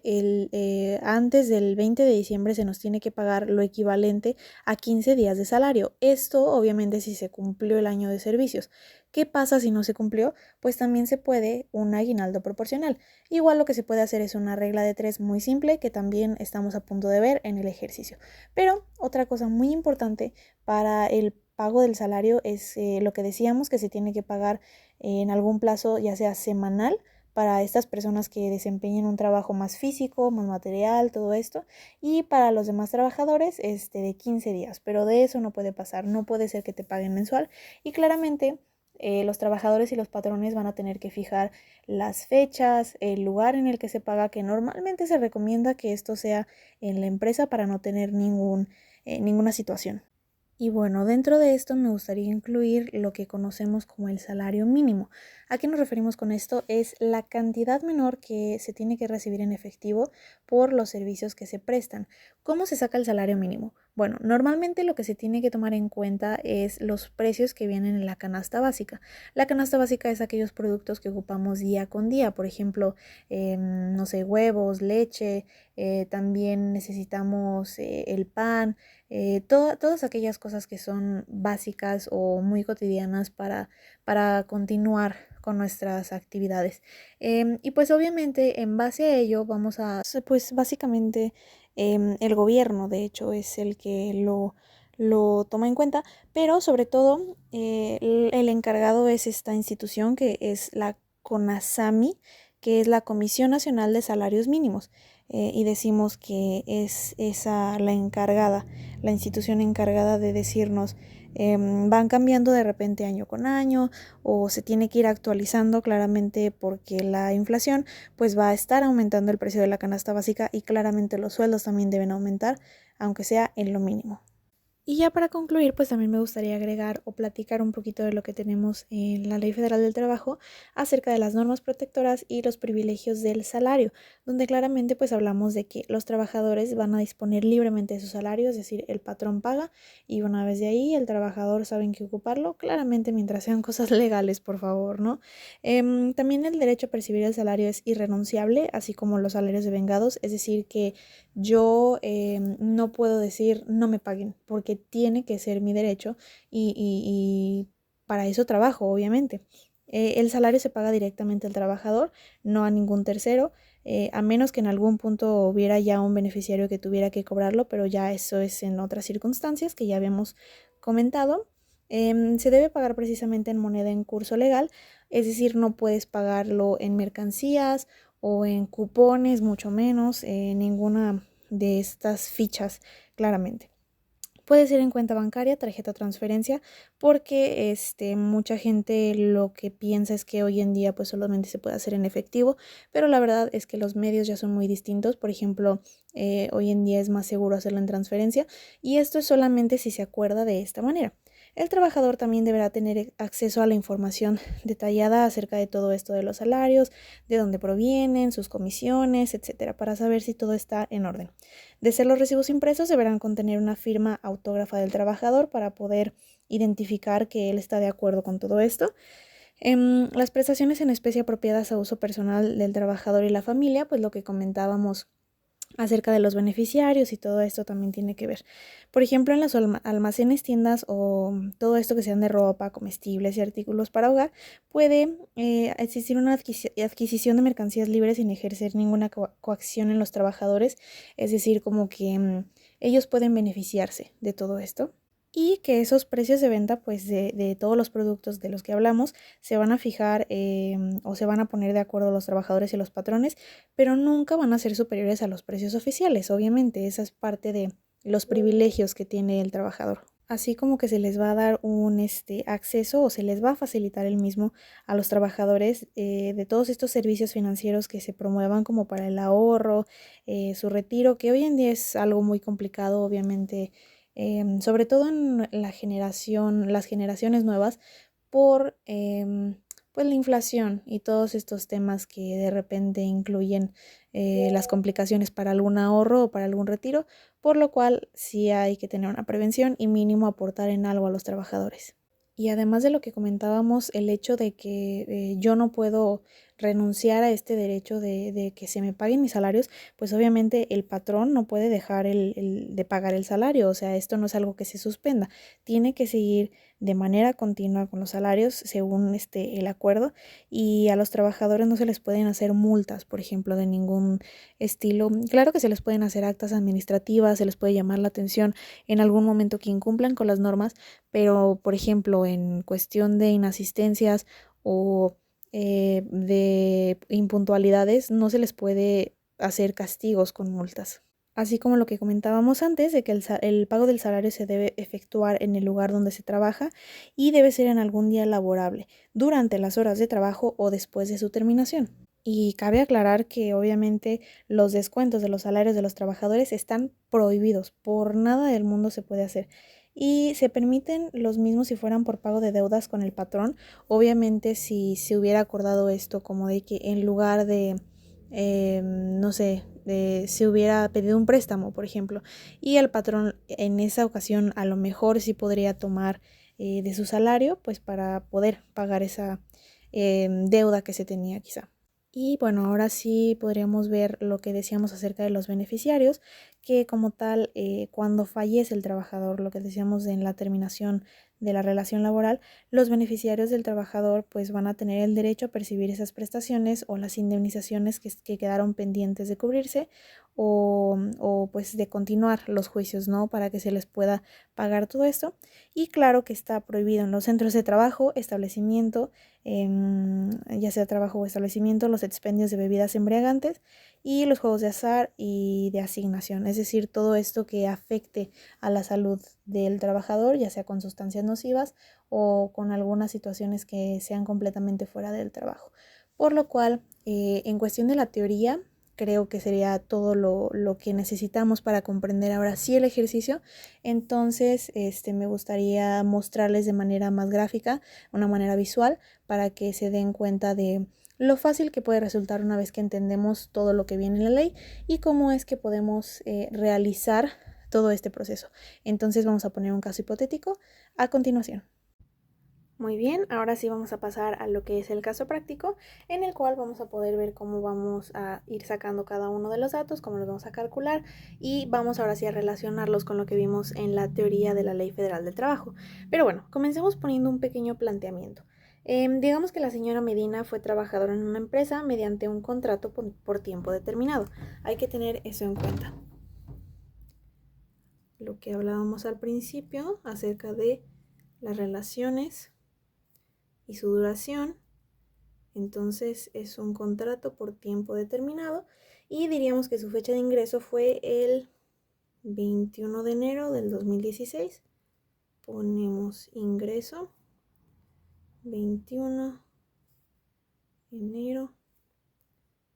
antes del 20 de diciembre se nos tiene que pagar lo equivalente a 15 días de salario. Esto, obviamente, si se cumplió el año de servicios. ¿Qué pasa si no se cumplió? Pues también se puede un aguinaldo proporcional. Igual lo que se puede hacer es una regla de 3 muy simple que también estamos a punto de ver en el ejercicio. Pero otra cosa muy importante para el pago del salario es lo que decíamos que se tiene que pagar en algún plazo, ya sea semanal, para estas personas que desempeñen un trabajo más físico, más material, todo esto, y para los demás trabajadores de 15 días, pero de eso no puede pasar, no puede ser que te paguen mensual y claramente los trabajadores y los patrones van a tener que fijar las fechas, el lugar en el que se paga, que normalmente se recomienda que esto sea en la empresa para no tener ninguna situación. Y bueno, dentro de esto me gustaría incluir lo que conocemos como el salario mínimo. ¿A qué nos referimos con esto? Es la cantidad menor que se tiene que recibir en efectivo por los servicios que se prestan. ¿Cómo se saca el salario mínimo? Bueno, normalmente lo que se tiene que tomar en cuenta es los precios que vienen en la canasta básica. La canasta básica es aquellos productos que ocupamos día con día, por ejemplo, no sé, huevos, leche, también necesitamos el pan, todas aquellas cosas que son básicas o muy cotidianas para continuar con nuestras actividades. Y pues obviamente en base a ello pues básicamente el gobierno de hecho es el que lo toma en cuenta, pero sobre todo el encargado es esta institución que es la CONASAMI, que es la Comisión Nacional de Salarios Mínimos, y decimos que es esa la institución encargada de decirnos, van cambiando de repente año con año o se tiene que ir actualizando claramente porque la inflación pues va a estar aumentando el precio de la canasta básica y claramente los sueldos también deben aumentar, aunque sea en lo mínimo. Y ya para concluir, pues también me gustaría agregar o platicar un poquito de lo que tenemos en la Ley Federal del Trabajo acerca de las normas protectoras y los privilegios del salario, donde claramente pues hablamos de que los trabajadores van a disponer libremente de su salario, es decir, el patrón paga y una vez de ahí el trabajador sabe en qué ocuparlo, claramente mientras sean cosas legales, por favor, ¿no? También el derecho a percibir el salario es irrenunciable, así como los salarios devengados, es decir, que yo no puedo decir no me paguen porque tiene que ser mi derecho y para eso trabajo, obviamente. El salario se paga directamente al trabajador, no a ningún tercero, a menos que en algún punto hubiera ya un beneficiario que tuviera que cobrarlo, pero ya eso es en otras circunstancias que ya habíamos comentado. Se debe pagar precisamente en moneda en curso legal, es decir, no puedes pagarlo en mercancías o en cupones, mucho menos, ninguna de estas fichas, claramente. Puede ser en cuenta bancaria, tarjeta o transferencia, porque mucha gente lo que piensa es que hoy en día pues solamente se puede hacer en efectivo, pero la verdad es que los medios ya son muy distintos. Por ejemplo, hoy en día es más seguro hacerlo en transferencia y esto es solamente si se acuerda de esta manera. El trabajador también deberá tener acceso a la información detallada acerca de todo esto de los salarios, de dónde provienen, sus comisiones, etcétera, para saber si todo está en orden. De ser los recibos impresos, deberán contener una firma autógrafa del trabajador para poder identificar que él está de acuerdo con todo esto. Las prestaciones en especie apropiadas a uso personal del trabajador y la familia, pues lo que comentábamos acerca de los beneficiarios y todo esto también tiene que ver. Por ejemplo, en los almacenes, tiendas o todo esto que sean de ropa, comestibles y artículos para hogar, puede existir una adquisición de mercancías libres sin ejercer ninguna coacción en los trabajadores, es decir, como que ellos pueden beneficiarse de todo esto. y que esos precios de venta pues de todos los productos de los que hablamos se van a fijar o se van a poner de acuerdo los trabajadores y los patrones, pero nunca van a ser superiores a los precios oficiales. Obviamente esa es parte de los privilegios que tiene el trabajador. Así como que se les va a dar un acceso o se les va a facilitar el mismo a los trabajadores de todos estos servicios financieros que se promuevan como para el ahorro, su retiro, que hoy en día es algo muy complicado, obviamente, sobre todo en las generaciones nuevas, por pues la inflación y todos estos temas que de repente incluyen las complicaciones para algún ahorro o para algún retiro, por lo cual sí hay que tener una prevención y mínimo aportar en algo a los trabajadores. Y además de lo que comentábamos, el hecho de que yo no puedo renunciar a este derecho de que se me paguen mis salarios, pues obviamente el patrón no puede dejar de pagar el salario, o sea, esto no es algo que se suspenda, tiene que seguir de manera continua con los salarios según el acuerdo, y a los trabajadores no se les pueden hacer multas, por ejemplo, de ningún estilo. Claro que se les pueden hacer actas administrativas, se les puede llamar la atención en algún momento que incumplan con las normas, pero por ejemplo en cuestión de inasistencias o de impuntualidades no se les puede hacer castigos con multas. Así como lo que comentábamos antes, de que el pago del salario se debe efectuar en el lugar donde se trabaja y debe ser en algún día laborable, durante las horas de trabajo o después de su terminación. Y cabe aclarar que obviamente los descuentos de los salarios de los trabajadores están prohibidos, por nada del mundo se puede hacer. Y se permiten los mismos si fueran por pago de deudas con el patrón. Obviamente si se hubiera acordado esto como de que en lugar de no sé, se hubiera pedido un préstamo, por ejemplo, y el patrón en esa ocasión a lo mejor sí podría tomar de su salario, pues para poder pagar esa deuda que se tenía quizá. Y bueno, ahora sí podríamos ver lo que decíamos acerca de los beneficiarios, que como tal, cuando fallece el trabajador, lo que decíamos en la terminación de la relación laboral, los beneficiarios del trabajador pues van a tener el derecho a percibir esas prestaciones o las indemnizaciones que quedaron pendientes de cubrirse o pues de continuar los juicios, ¿no? Para que se les pueda pagar todo esto. Y claro que está prohibido en los centros de trabajo, establecimiento, ya sea trabajo o establecimiento, los expendios de bebidas embriagantes y los juegos de azar y de asignación, es decir, todo esto que afecte a la salud del trabajador, ya sea con sustancias nocivas o con algunas situaciones que sean completamente fuera del trabajo. Por lo cual, en cuestión de la teoría, creo que sería todo lo que necesitamos para comprender ahora sí el ejercicio. Entonces, me gustaría mostrarles de manera más gráfica, una manera visual, para que se den cuenta de lo fácil que puede resultar una vez que entendemos todo lo que viene en la ley y cómo es que podemos realizar todo este proceso. Entonces vamos a poner un caso hipotético a continuación. Muy bien, ahora sí vamos a pasar a lo que es el caso práctico, en el cual vamos a poder ver cómo vamos a ir sacando cada uno de los datos, cómo los vamos a calcular y vamos ahora sí a relacionarlos con lo que vimos en la teoría de la Ley Federal del Trabajo. Pero bueno, comencemos poniendo un pequeño planteamiento. Digamos que la señora Medina fue trabajadora en una empresa mediante un contrato por tiempo determinado. Hay que tener eso en cuenta. Lo que hablábamos al principio acerca de las relaciones y su duración. Entonces es un contrato por tiempo determinado y diríamos que su fecha de ingreso fue el 21 de enero del 2016. Ponemos ingreso 21 de enero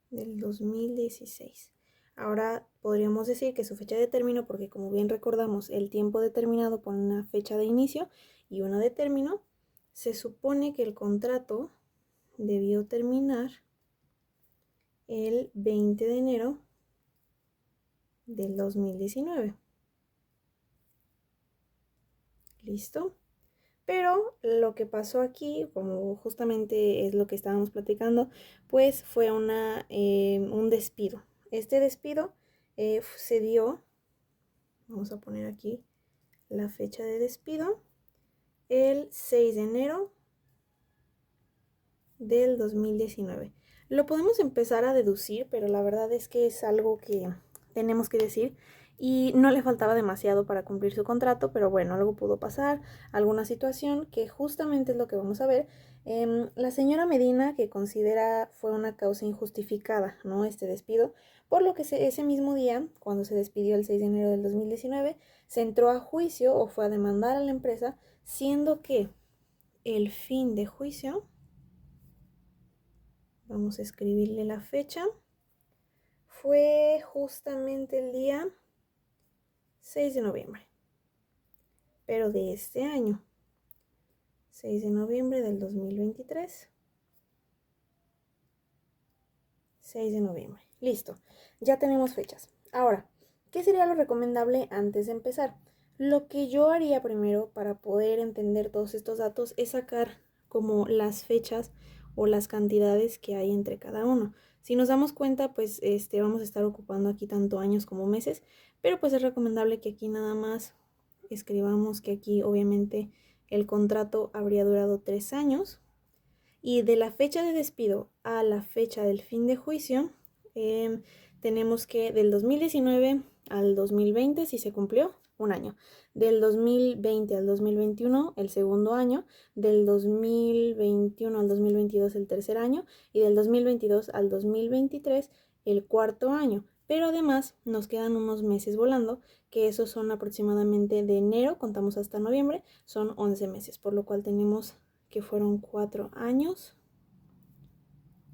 del 2016. Ahora podríamos decir que su fecha de término, porque como bien recordamos, el tiempo determinado pone una fecha de inicio y una de término, se supone que el contrato debió terminar el 20 de enero del 2019. ¿Listo? Pero lo que pasó aquí, como justamente es lo que estábamos platicando, pues fue un despido. Este despido se dio, vamos a poner aquí la fecha de despido, el 6 de enero del 2019. Lo podemos empezar a deducir, pero la verdad es que es algo que tenemos que decir y no le faltaba demasiado para cumplir su contrato, pero bueno, algo pudo pasar, alguna situación que justamente es lo que vamos a ver. La señora Medina, que considera fue una causa injustificada, ¿no? Este despido, por lo que ese mismo día, cuando se despidió el 6 de enero del 2019, se entró a juicio o fue a demandar a la empresa, siendo que el fin de juicio, vamos a escribirle la fecha, fue justamente el día 6 de noviembre, pero de este año, 6 de noviembre del 2023. 6 de noviembre. Listo. Ya tenemos fechas. Ahora, ¿qué sería lo recomendable antes de empezar? Lo que yo haría primero para poder entender todos estos datos es sacar como las fechas o las cantidades que hay entre cada uno. Si nos damos cuenta, pues vamos a estar ocupando aquí tanto años como meses, pero pues es recomendable que aquí nada más escribamos que aquí obviamente el contrato habría durado 3 años. Y de la fecha de despido a la fecha del fin de juicio, tenemos que del 2019 al 2020, si se cumplió, un año. Del 2020 al 2021, el segundo año. Del 2021 al 2022, el tercer año. Y del 2022 al 2023, el cuarto año. Pero además nos quedan unos meses volando, que esos son aproximadamente de enero, contamos hasta noviembre, son 11 meses, por lo cual tenemos que fueron 4 años,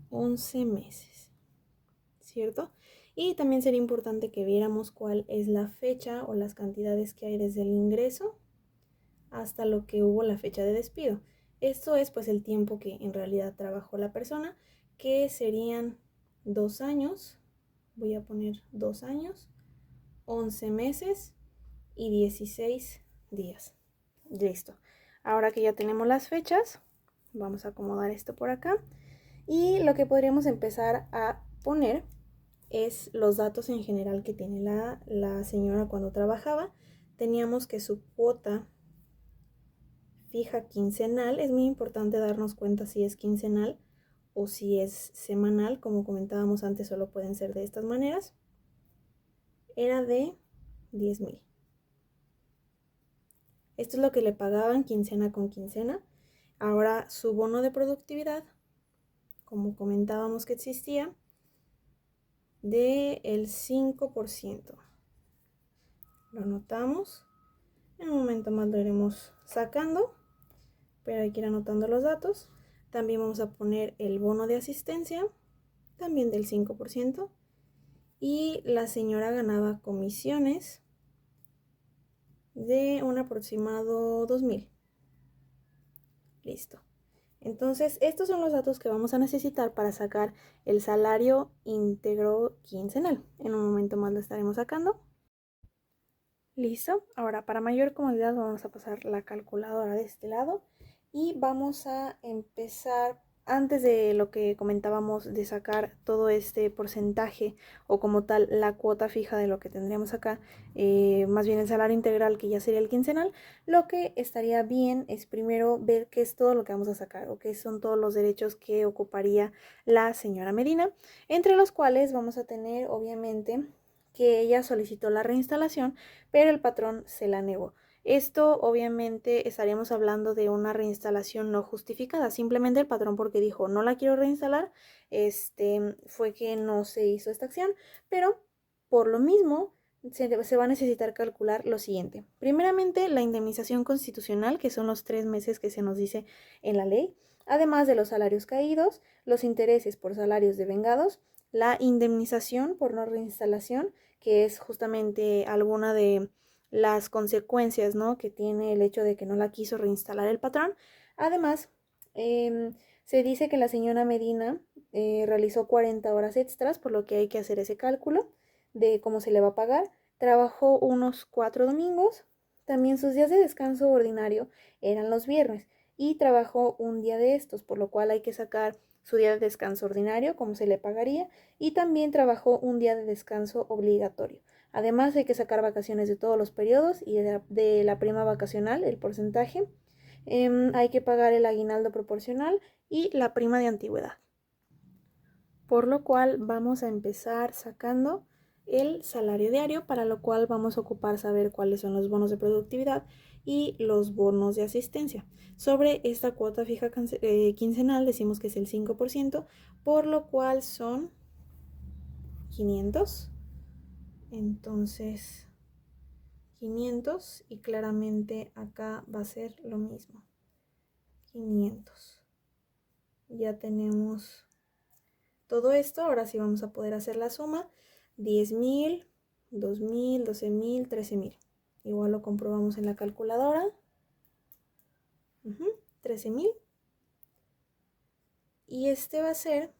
11 meses, ¿cierto? Y también sería importante que viéramos cuál es la fecha o las cantidades que hay desde el ingreso hasta lo que hubo la fecha de despido. Esto es pues el tiempo que en realidad trabajó la persona, que serían 2 años, voy a poner 2 años, 11 meses y 16 días. Listo. Ahora que ya tenemos las fechas, vamos a acomodar esto por acá. Y lo que podríamos empezar a poner es los datos en general que tiene la señora cuando trabajaba. Teníamos que su cuota fija quincenal, es muy importante darnos cuenta si es quincenal o si es semanal, como comentábamos antes, solo pueden ser de estas maneras, era de 10,000. Esto es lo que le pagaban quincena con quincena. Ahora su bono de productividad, como comentábamos que existía, del 5%. Lo anotamos. En un momento más lo iremos sacando, pero hay que ir anotando los datos. También vamos a poner el bono de asistencia, también del 5%. Y la señora ganaba comisiones de un aproximado 2,000. Listo. Entonces, estos son los datos que vamos a necesitar para sacar el salario íntegro quincenal. En un momento más lo estaremos sacando. Listo. Ahora, para mayor comodidad, vamos a pasar la calculadora de este lado y vamos a empezar, antes de lo que comentábamos de sacar todo este porcentaje o como tal la cuota fija de lo que tendríamos acá, más bien el salario integral, que ya sería el quincenal. Lo que estaría bien es primero ver qué es todo lo que vamos a sacar o qué son todos los derechos que ocuparía la señora Medina, entre los cuales vamos a tener obviamente que ella solicitó la reinstalación, pero el patrón se la negó. Esto obviamente estaríamos hablando de una reinstalación no justificada, simplemente el patrón, porque dijo no la quiero reinstalar, fue que no se hizo esta acción, pero por lo mismo se va a necesitar calcular lo siguiente. Primeramente, la indemnización constitucional, que son los 3 meses que se nos dice en la ley, además de los salarios caídos, los intereses por salarios devengados, la indemnización por no reinstalación, que es justamente alguna de las consecuencias, ¿no?, que tiene el hecho de que no la quiso reinstalar el patrón. Además, se dice que la señora Medina realizó 40 horas extras, por lo que hay que hacer ese cálculo de cómo se le va a pagar. Trabajó unos 4 domingos. También sus días de descanso ordinario eran los viernes y trabajó un día de estos, por lo cual hay que sacar su día de descanso ordinario, cómo se le pagaría, y también trabajó un día de descanso obligatorio. Además hay que sacar vacaciones de todos los periodos y de la prima vacacional, el porcentaje. Hay que pagar el aguinaldo proporcional y la prima de antigüedad. Por lo cual vamos a empezar sacando el salario diario, para lo cual vamos a ocupar saber cuáles son los bonos de productividad y los bonos de asistencia. Sobre esta cuota fija quincenal decimos que es el 5%, por lo cual son 500. Entonces 500, y claramente acá va a ser lo mismo, 500. Ya tenemos todo esto. Ahora sí vamos a poder hacer la suma: 10,000, 2,000, 12,000, 13,000. Igual lo comprobamos en la calculadora. 13,000. Y este va a ser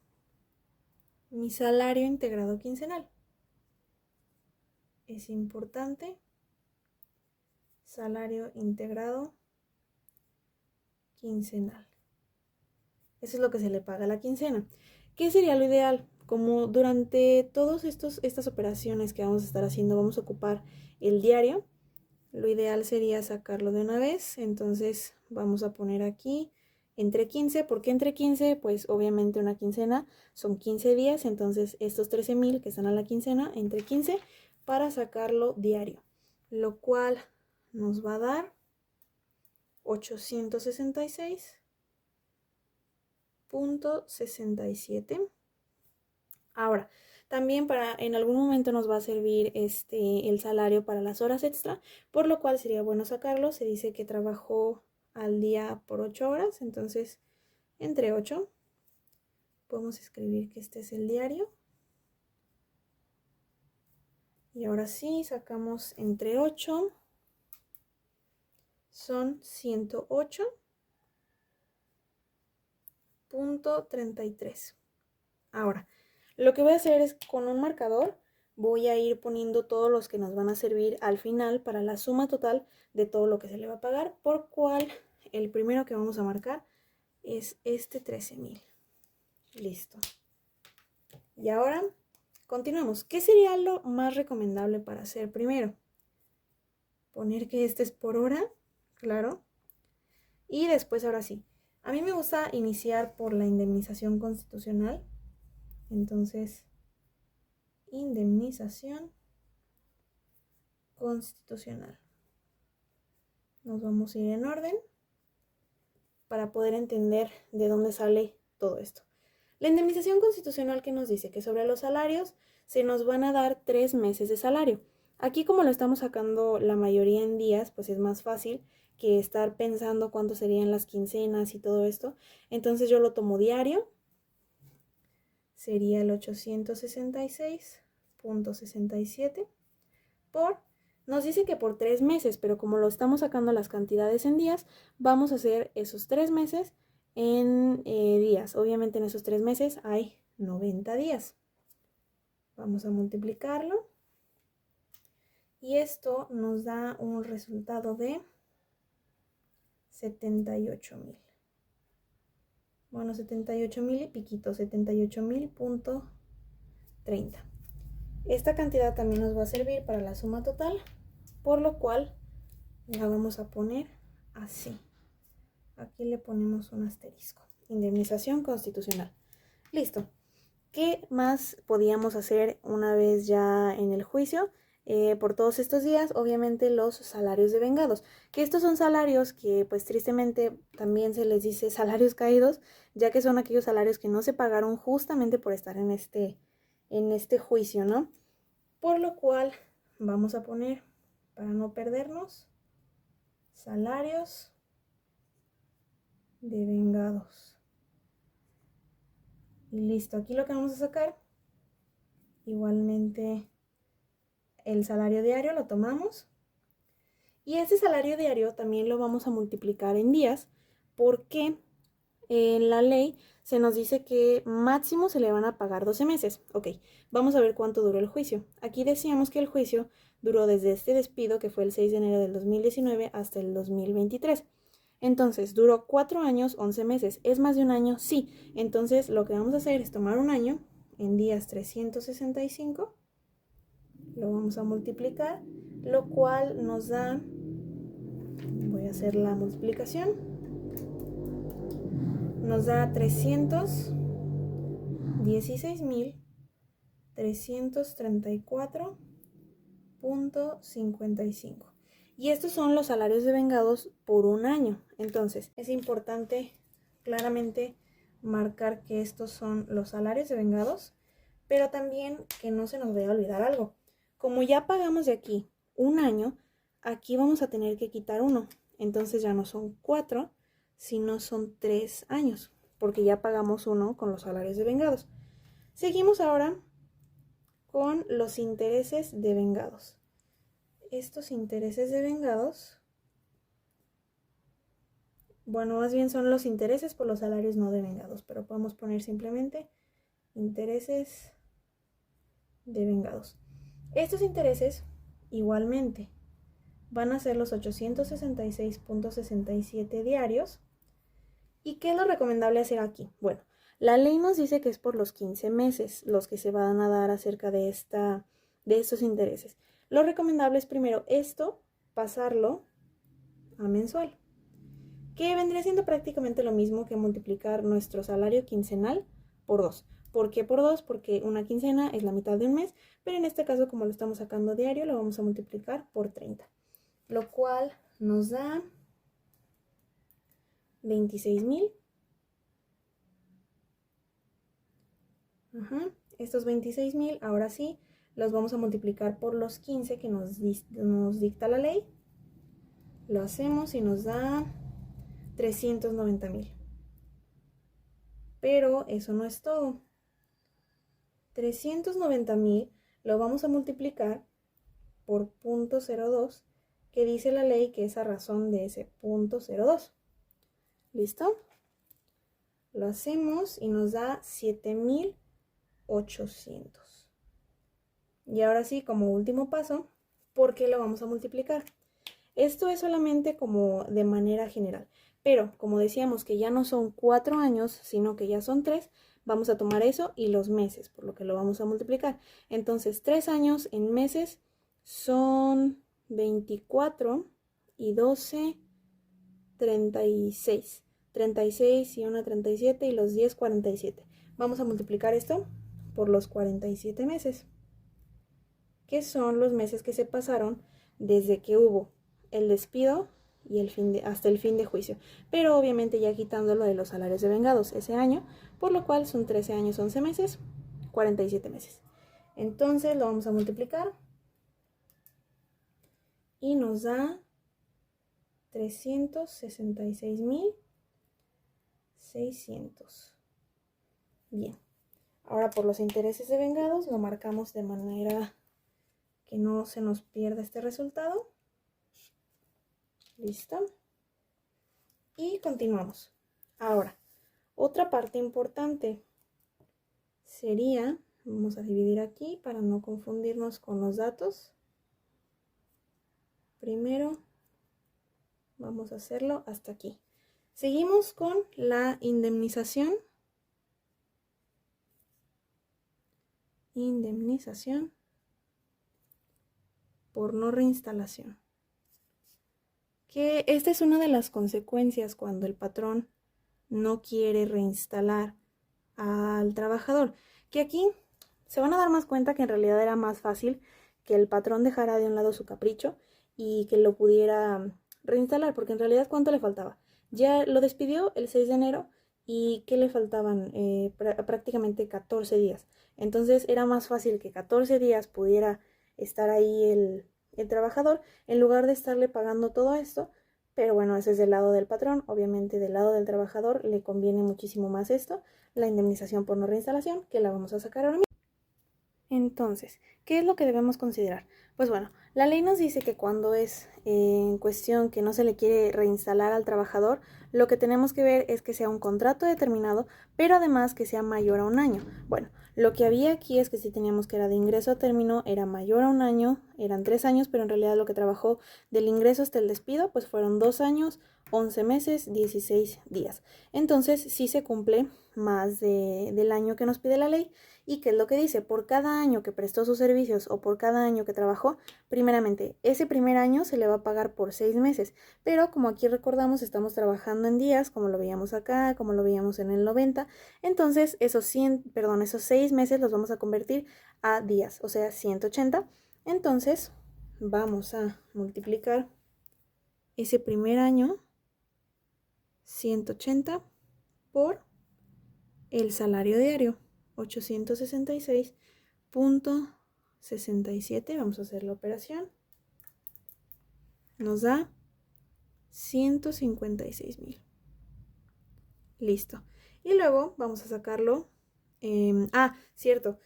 mi salario integrado quincenal. Es importante: salario integrado quincenal. Eso es lo que se le paga a la quincena. ¿Qué sería lo ideal? Como durante todas estas operaciones que vamos a estar haciendo vamos a ocupar el diario, lo ideal sería sacarlo de una vez. Entonces vamos a poner aquí entre 15. ¿Por qué entre 15? Pues obviamente una quincena son 15 días, entonces estos 13,000 que están a la quincena, entre 15 para sacarlo diario, lo cual nos va a dar 866.67. Ahora, también en algún momento nos va a servir el salario para las horas extra, por lo cual sería bueno sacarlo. Se dice que trabajó al día por 8 horas, entonces entre 8 podemos escribir que este es el diario. Y ahora sí, sacamos entre 8, son 108.33. Ahora, lo que voy a hacer es, con un marcador voy a ir poniendo todos los que nos van a servir al final para la suma total de todo lo que se le va a pagar, por cual el primero que vamos a marcar es este 13,000. Listo. Y ahora continuamos. ¿Qué sería lo más recomendable para hacer primero? Poner que este es por hora, claro. Y después, ahora sí, a mí me gusta iniciar por la indemnización constitucional. Entonces, indemnización constitucional. Nos vamos a ir en orden para poder entender de dónde sale todo esto. La indemnización constitucional, que nos dice que sobre los salarios se nos van a dar 3 meses de salario. Aquí, como lo estamos sacando la mayoría en días, pues es más fácil que estar pensando cuánto serían las quincenas y todo esto. Entonces yo lo tomo diario. Sería el 866.67 por... Nos dice que por 3 meses, pero como lo estamos sacando las cantidades en días, vamos a hacer esos 3 meses en días. Obviamente en esos 3 meses hay 90 días. Vamos a multiplicarlo. Y esto nos da un resultado de 78,000. Bueno, 78,000 y piquito, 78,000.30. Esta cantidad también nos va a servir para la suma total, por lo cual la vamos a poner así. Aquí le ponemos un asterisco. Indemnización constitucional. Listo. ¿Qué más podíamos hacer una vez ya en el juicio? Por todos estos días, obviamente los salarios de vengados, que estos son salarios que pues tristemente también se les dice salarios caídos, ya que son aquellos salarios que no se pagaron justamente por estar en este juicio, ¿no? Por lo cual vamos a poner, para no perdernos, salarios de vengados. Y listo, aquí lo que vamos a sacar, igualmente el salario diario lo tomamos. Y este salario diario también lo vamos a multiplicar en días, porque en la ley se nos dice que máximo se le van a pagar 12 meses. Ok, vamos a ver cuánto duró el juicio. Aquí decíamos que el juicio duró desde este despido, que fue el 6 de enero del 2019, hasta el 2023. Entonces, duró 4 años, 11 meses. ¿Es más de un año? Sí. Entonces, lo que vamos a hacer es tomar un año en días 365. Lo vamos a multiplicar, lo cual nos da... Voy a hacer la multiplicación. Nos da 316,300 334.55. Y estos son los salarios devengados por un año. Entonces, es importante claramente marcar que estos son los salarios devengados, pero también que no se nos vaya a olvidar algo. Como ya pagamos de aquí un año, aquí vamos a tener que quitar uno. Entonces ya no son 4, sino son 3 años, porque ya pagamos uno con los salarios devengados. Seguimos ahora con los intereses devengados. Estos intereses devengados, bueno, más bien son los intereses por los salarios no devengados, pero podemos poner simplemente intereses devengados. Estos intereses igualmente van a ser los 866.67 diarios. ¿Y qué es lo recomendable hacer aquí? Bueno, la ley nos dice que es por los 15 meses los que se van a dar acerca de estos intereses. Lo recomendable es primero esto, pasarlo a mensual, que vendría siendo prácticamente lo mismo que multiplicar nuestro salario quincenal por 2. ¿Por qué por 2? Porque una quincena es la mitad de un mes, pero en este caso, como lo estamos sacando diario, lo vamos a multiplicar por 30, lo cual nos da 26,000. Estos 26,000, ahora sí, los vamos a multiplicar por los 15 que nos dicta la ley. Lo hacemos y nos da 390,000. Pero eso no es todo. 390,000 lo vamos a multiplicar por 0.02, que dice la ley que es a razón de ese 0.02. ¿Listo? Lo hacemos y nos da 7,800. Y ahora sí, como último paso, ¿por qué lo vamos a multiplicar? Esto es solamente como de manera general, pero como decíamos que ya no son 4 años, sino que ya son 3, vamos a tomar eso y los meses, por lo que lo vamos a multiplicar. Entonces, 3 años en meses son 24 y 12, 36. 36 y 1, 37 y los 10, 47. Vamos a multiplicar esto por los 47 meses, que son los meses que se pasaron desde que hubo el despido y hasta el fin de juicio, pero obviamente ya quitándolo de los salarios devengados ese año, por lo cual son 13 años, 11 meses, 47 meses. Entonces lo vamos a multiplicar y nos da 366,600. Bien, ahora por los intereses devengados lo marcamos de manera que no se nos pierda este resultado. Listo. Y continuamos. Ahora, otra parte importante sería, vamos a dividir aquí para no confundirnos con los datos. Primero, vamos a hacerlo hasta aquí. Seguimos con la indemnización. Indemnización por no reinstalación. Que esta es una de las consecuencias cuando el patrón no quiere reinstalar al trabajador. Que aquí se van a dar más cuenta que en realidad era más fácil que el patrón dejara de un lado su capricho y que lo pudiera reinstalar, porque en realidad ¿cuánto le faltaba? Ya lo despidió el 6 de enero y ¿qué le faltaban? Prácticamente 14 días. Entonces era más fácil que 14 días pudiera estar ahí el trabajador en lugar de estarle pagando todo esto. Pero bueno, ese es del lado del patrón. Obviamente del lado del trabajador le conviene muchísimo más esto, la indemnización por no reinstalación, que la vamos a sacar ahora mismo. Entonces, ¿qué es lo que debemos considerar? Pues bueno, la ley nos dice que cuando es en cuestión que no se le quiere reinstalar al trabajador, lo que tenemos que ver es que sea un contrato determinado, pero además que sea mayor a un año. Bueno, lo que había aquí es que si teníamos que era de ingreso a término, era mayor a un año, eran 3 años, pero en realidad lo que trabajó del ingreso hasta el despido, pues fueron 2 años 11 meses, 16 días. Entonces sí se cumple más del año que nos pide la ley. ¿Y qué es lo que dice? Por cada año que prestó sus servicios o por cada año que trabajó, primeramente, ese primer año se le va a pagar por 6 meses. Pero como aquí recordamos, estamos trabajando en días, como lo veíamos acá, como lo veíamos en el 90. Entonces esos 6 meses los vamos a convertir a días, o sea, 180. Entonces vamos a multiplicar ese primer año 180 por el salario diario, 866.67. Vamos a hacer la operación. Nos da 156,000. Listo. Y luego vamos a sacarlo. Cierto.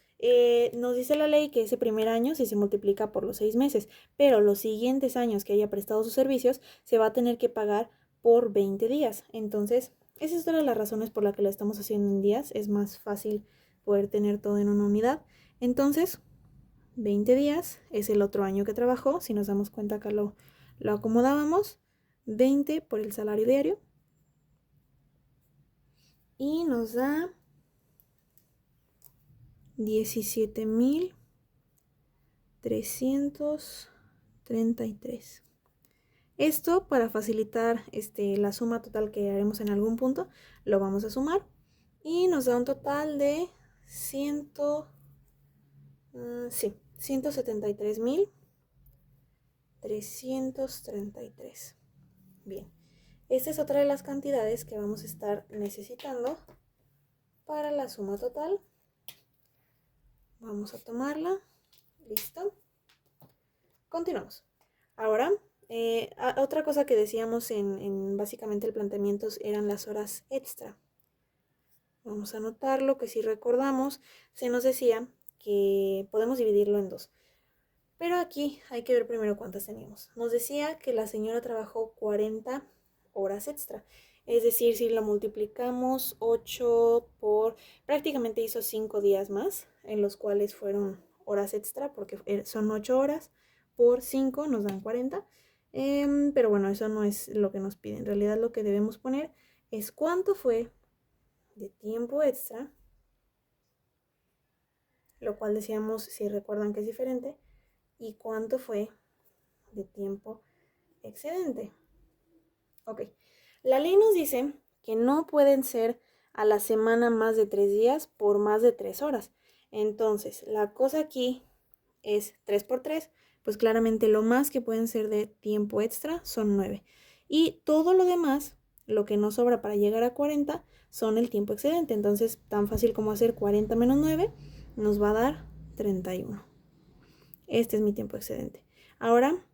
Nos dice la ley que ese primer año sí se multiplica por los 6 meses, pero los siguientes años que haya prestado sus servicios se va a tener que pagar por 20 días. Entonces, esa es una de las razones por la que lo estamos haciendo en días. Es más fácil poder tener todo en una unidad. Entonces, 20 días es el otro año que trabajó. Si nos damos cuenta acá lo acomodábamos. 20 por el salario diario. Y nos da 17,333. Esto para facilitar la suma total que haremos en algún punto, lo vamos a sumar y nos da un total de 173,333. Bien, esta es otra de las cantidades que vamos a estar necesitando para la suma total. Vamos a tomarla. Listo. Continuamos. Ahora, otra cosa que decíamos en básicamente el planteamiento eran las horas extra. Vamos a anotarlo, que si recordamos, se nos decía que podemos dividirlo en dos. Pero aquí hay que ver primero cuántas teníamos. Nos decía que la señora trabajó 40 horas extra. Es decir, si lo multiplicamos 8 por... prácticamente hizo 5 días más, en los cuales fueron horas extra, porque son 8 horas por 5 nos dan 40. Pero bueno, eso no es lo que nos pide. En realidad lo que debemos poner es cuánto fue de tiempo extra, lo cual decíamos, si recuerdan que es diferente, y cuánto fue de tiempo excedente. Ok, la ley nos dice que no pueden ser a la semana más de 3 días por más de 3 horas. Entonces, la cosa aquí es 3 por 3, pues claramente lo más que pueden ser de tiempo extra son 9. Y todo lo demás, lo que nos sobra para llegar a 40, son el tiempo excedente. Entonces, tan fácil como hacer 40 menos 9, nos va a dar 31. Este es mi tiempo excedente. Ahora,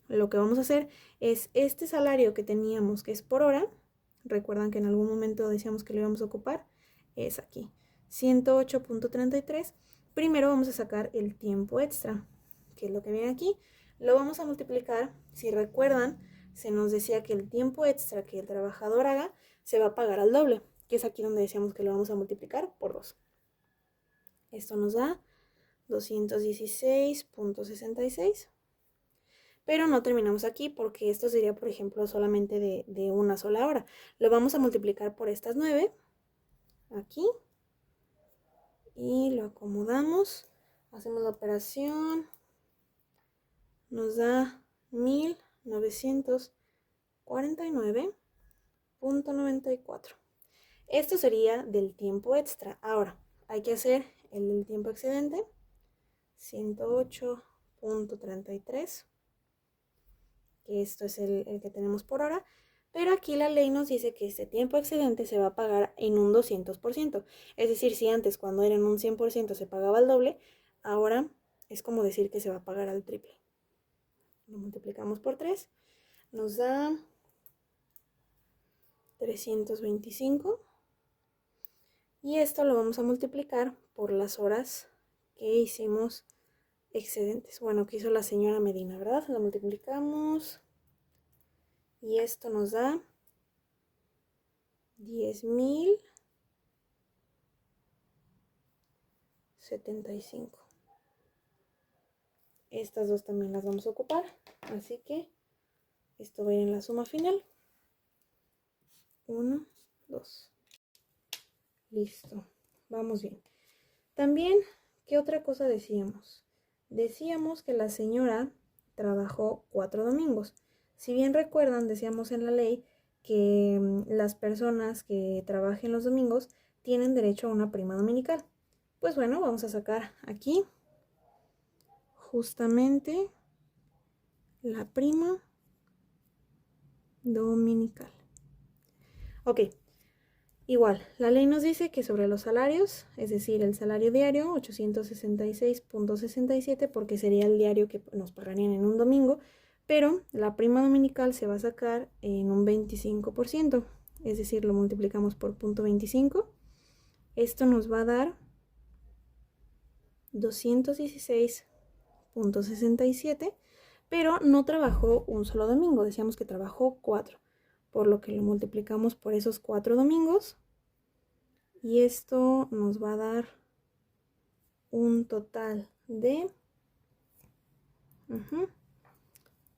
lo que vamos a hacer es este salario que teníamos, que es por hora. Recuerdan que en algún momento decíamos que lo íbamos a ocupar. Es aquí, 108.33. Primero vamos a sacar el tiempo extra, que es lo que viene aquí. Lo vamos a multiplicar. Si recuerdan, se nos decía que el tiempo extra que el trabajador haga se va a pagar al doble, que es aquí donde decíamos que lo vamos a multiplicar por 2. Esto nos da 216.66. Pero no terminamos aquí porque esto sería, por ejemplo, solamente de una sola hora. Lo vamos a multiplicar por estas 9 aquí y lo acomodamos. Hacemos la operación. Nos da 1949.94. Esto sería del tiempo extra. Ahora, hay que hacer el del tiempo excedente. 108.33. Que esto es el que tenemos por hora, pero aquí la ley nos dice que este tiempo excedente se va a pagar en un 200%. Es decir, si antes cuando era en un 100% se pagaba el doble, ahora es como decir que se va a pagar al triple. Lo multiplicamos por 3, nos da 325 y esto lo vamos a multiplicar por las horas que hicimos excedentes. Bueno, que hizo la señora Medina, ¿verdad? Lo multiplicamos y esto nos da 10,075. Estas dos también las vamos a ocupar, así que esto va a ir en la suma final. 1, 2. Listo. Vamos bien. También, ¿qué otra cosa decíamos? Decíamos que la señora trabajó 4 domingos. Si bien recuerdan, decíamos en la ley que las personas que trabajen los domingos tienen derecho a una prima dominical. Pues bueno, vamos a sacar aquí justamente la prima dominical. Ok, igual, la ley nos dice que sobre los salarios, es decir, el salario diario, 866.67, porque sería el diario que nos pagarían en un domingo, pero la prima dominical se va a sacar en un 25%, es decir, lo multiplicamos por 0.25. Esto nos va a dar 216.67, pero no trabajó un solo domingo, decíamos que trabajó 4, por lo que lo multiplicamos por esos 4 domingos y esto nos va a dar un total de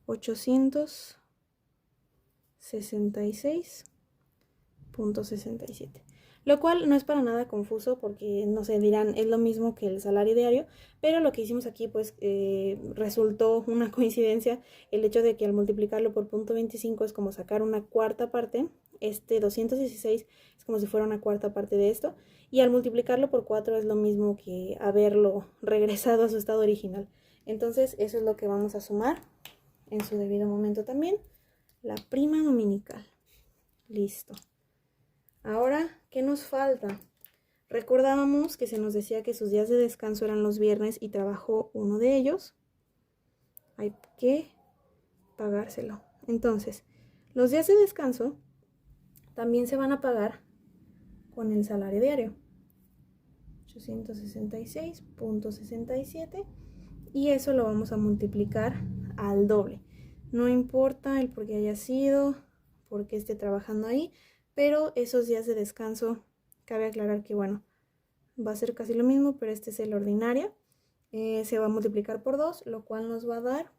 866.67, lo cual no es para nada confuso porque no sé, dirán es lo mismo que el salario diario, pero lo que hicimos aquí pues resultó una coincidencia el hecho de que al multiplicarlo por 0.25 es como sacar una cuarta parte. Este 216 es como si fuera una cuarta parte de esto, y al multiplicarlo por 4 es lo mismo que haberlo regresado a su estado original. Entonces eso es lo que vamos a sumar en su debido momento también, la prima dominical. Listo. Ahora, ¿qué nos falta? Recordábamos que se nos decía que sus días de descanso eran los viernes y trabajó uno de ellos. Hay que pagárselo. Entonces, los días de descanso también se van a pagar con el salario diario. 866.67 y eso lo vamos a multiplicar al doble. No importa el por qué haya sido, por qué esté trabajando ahí, pero esos días de descanso, cabe aclarar que bueno, va a ser casi lo mismo, pero este es el ordinario. Se va a multiplicar por 2, lo cual nos va a dar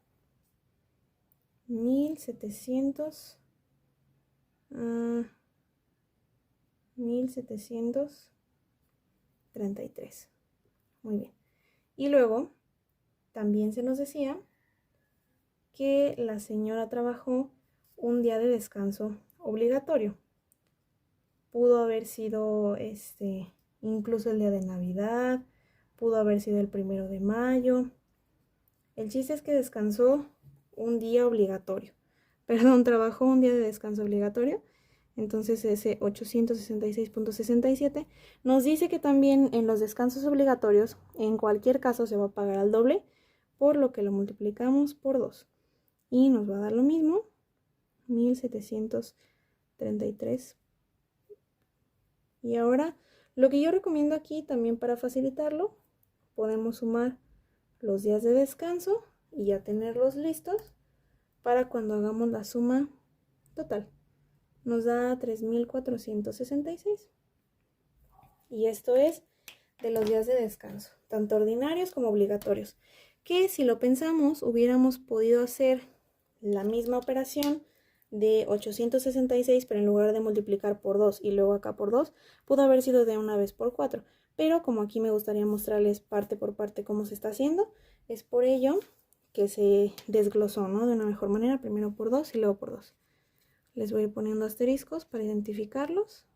1733. Muy bien. Y luego también se nos decía que la señora trabajó un día de descanso obligatorio. Pudo haber sido incluso el día de Navidad, pudo haber sido el 1 de mayo. El chiste es que descansó un día obligatorio. Perdón, trabajó un día de descanso obligatorio. Entonces ese 866.67 nos dice que también en los descansos obligatorios, en cualquier caso se va a pagar al doble, por lo que lo multiplicamos por 2. Y nos va a dar lo mismo, 1733. Y ahora, lo que yo recomiendo aquí también para facilitarlo, podemos sumar los días de descanso y ya tenerlos listos para cuando hagamos la suma total. Nos da 3.466. Y esto es de los días de descanso, tanto ordinarios como obligatorios. Que si lo pensamos, hubiéramos podido hacer la misma operación de 866, pero en lugar de multiplicar por 2 y luego acá por 2, pudo haber sido de una vez por 4. Pero como aquí me gustaría mostrarles parte por parte cómo se está haciendo, es por ello que se desglosó, ¿no? De una mejor manera, primero por 2 y luego por 2. Les voy a ir poniendo asteriscos para identificarlos.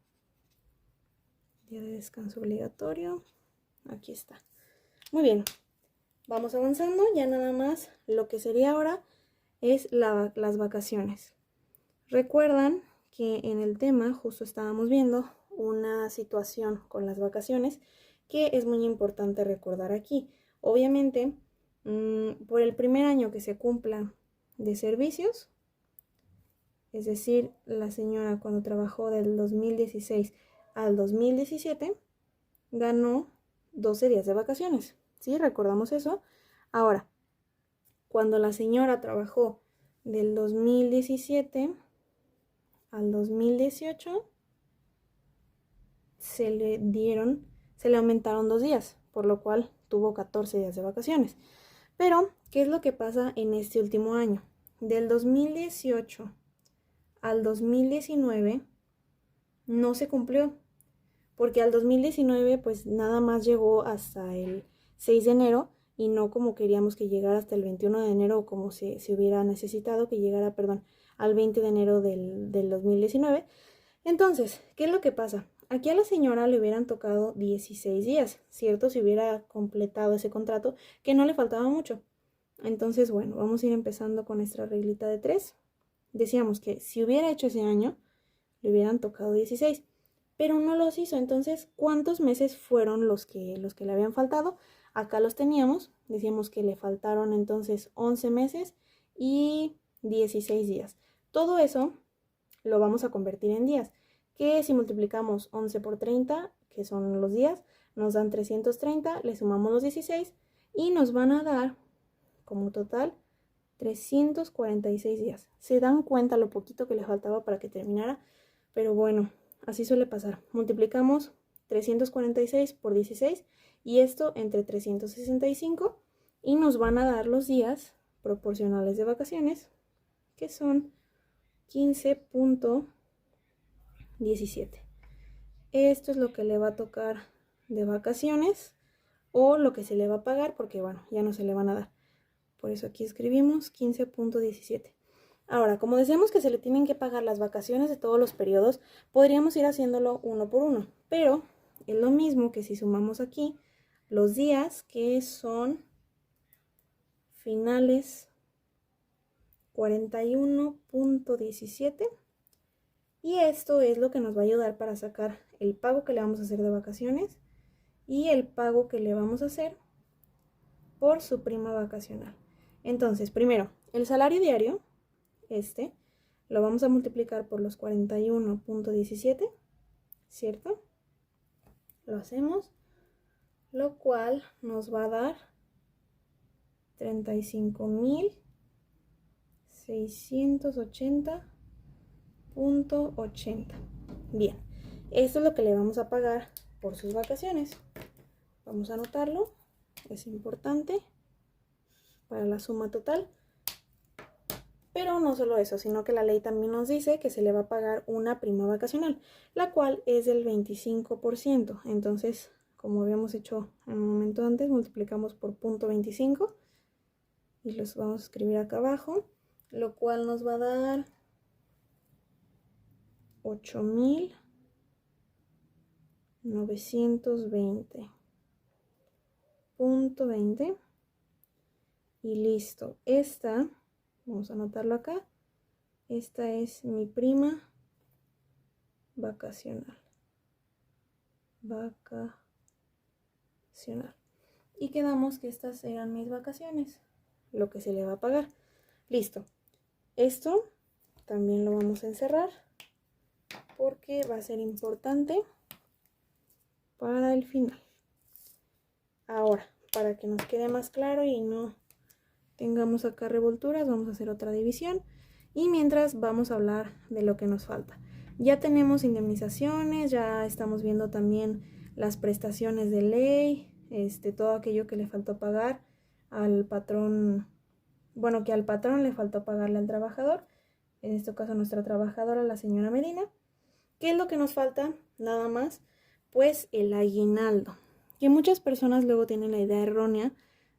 Día de descanso obligatorio. Aquí está. Muy bien. Vamos avanzando. Ya nada más lo que sería ahora es las vacaciones. Recuerdan que en el tema justo estábamos viendo una situación con las vacaciones que es muy importante recordar aquí. Obviamente, por el primer año que se cumpla de servicios, es decir, la señora cuando trabajó del 2016 al 2017, ganó 12 días de vacaciones. ¿Sí? Recordamos eso. Ahora, cuando la señora trabajó del 2017 al 2018, se le aumentaron 2 días, por lo cual tuvo 14 días de vacaciones. Pero, ¿qué es lo que pasa en este último año? Del 2018 al 2019 no se cumplió, porque al 2019 pues nada más llegó hasta el 6 de enero y no como queríamos que llegara hasta el 21 de enero o como se hubiera necesitado que llegara, perdón, al 20 de enero del 2019. Entonces, ¿qué es lo que pasa? Aquí a la señora le hubieran tocado 16 días, ¿cierto? Si hubiera completado ese contrato, que no le faltaba mucho. Entonces, bueno, vamos a ir empezando con nuestra reglita de 3. Decíamos que si hubiera hecho ese año, le hubieran tocado 16, pero no los hizo. Entonces, ¿cuántos meses fueron los que le habían faltado? Acá los teníamos, decíamos que le faltaron entonces 11 meses y 16 días. Todo eso lo vamos a convertir en días, que si multiplicamos 11 por 30, que son los días, nos dan 330, le sumamos los 16 y nos van a dar como total 346 días. Se dan cuenta lo poquito que le faltaba para que terminara, pero bueno, así suele pasar. Multiplicamos 346 por 16 y esto entre 365 y nos van a dar los días proporcionales de vacaciones, que son 15.17. Esto es lo que le va a tocar de vacaciones o lo que se le va a pagar, porque bueno, ya no se le van a dar. Por eso aquí escribimos 15.17. Ahora, como decíamos que se le tienen que pagar las vacaciones de todos los periodos, podríamos ir haciéndolo uno por uno, pero es lo mismo que si sumamos aquí los días, que son finales 41.17, y esto es lo que nos va a ayudar para sacar el pago que le vamos a hacer de vacaciones y el pago que le vamos a hacer por su prima vacacional. Entonces, primero, el salario diario, lo vamos a multiplicar por los 41.17, ¿cierto? Lo hacemos, lo cual nos va a dar 35.680.80. Bien, esto es lo que le vamos a pagar por sus vacaciones. Vamos a anotarlo, es importante para la suma total. Pero no solo eso, sino que la ley también nos dice que se le va a pagar una prima vacacional, la cual es del 25%. Entonces, como habíamos hecho en un momento antes, multiplicamos por 0.25 y los vamos a escribir acá abajo, lo cual nos va a dar 8.920.20 y listo. Esta, vamos a anotarlo acá, esta es mi prima vacacional. Y quedamos que estas eran mis vacaciones, lo que se le va a pagar. Listo. Esto también lo vamos a encerrar porque va a ser importante para el final. Ahora, para que nos quede más claro y no tengamos acá revolturas, vamos a hacer otra división y mientras vamos a hablar de lo que nos falta. Ya tenemos indemnizaciones, ya estamos viendo también las prestaciones de ley, todo aquello que le faltó pagar al patrón, bueno, que al patrón le faltó pagarle al trabajador, en este caso nuestra trabajadora, la señora Medina. ¿Qué es lo que nos falta? Nada más, pues el aguinaldo, que muchas personas luego tienen la idea errónea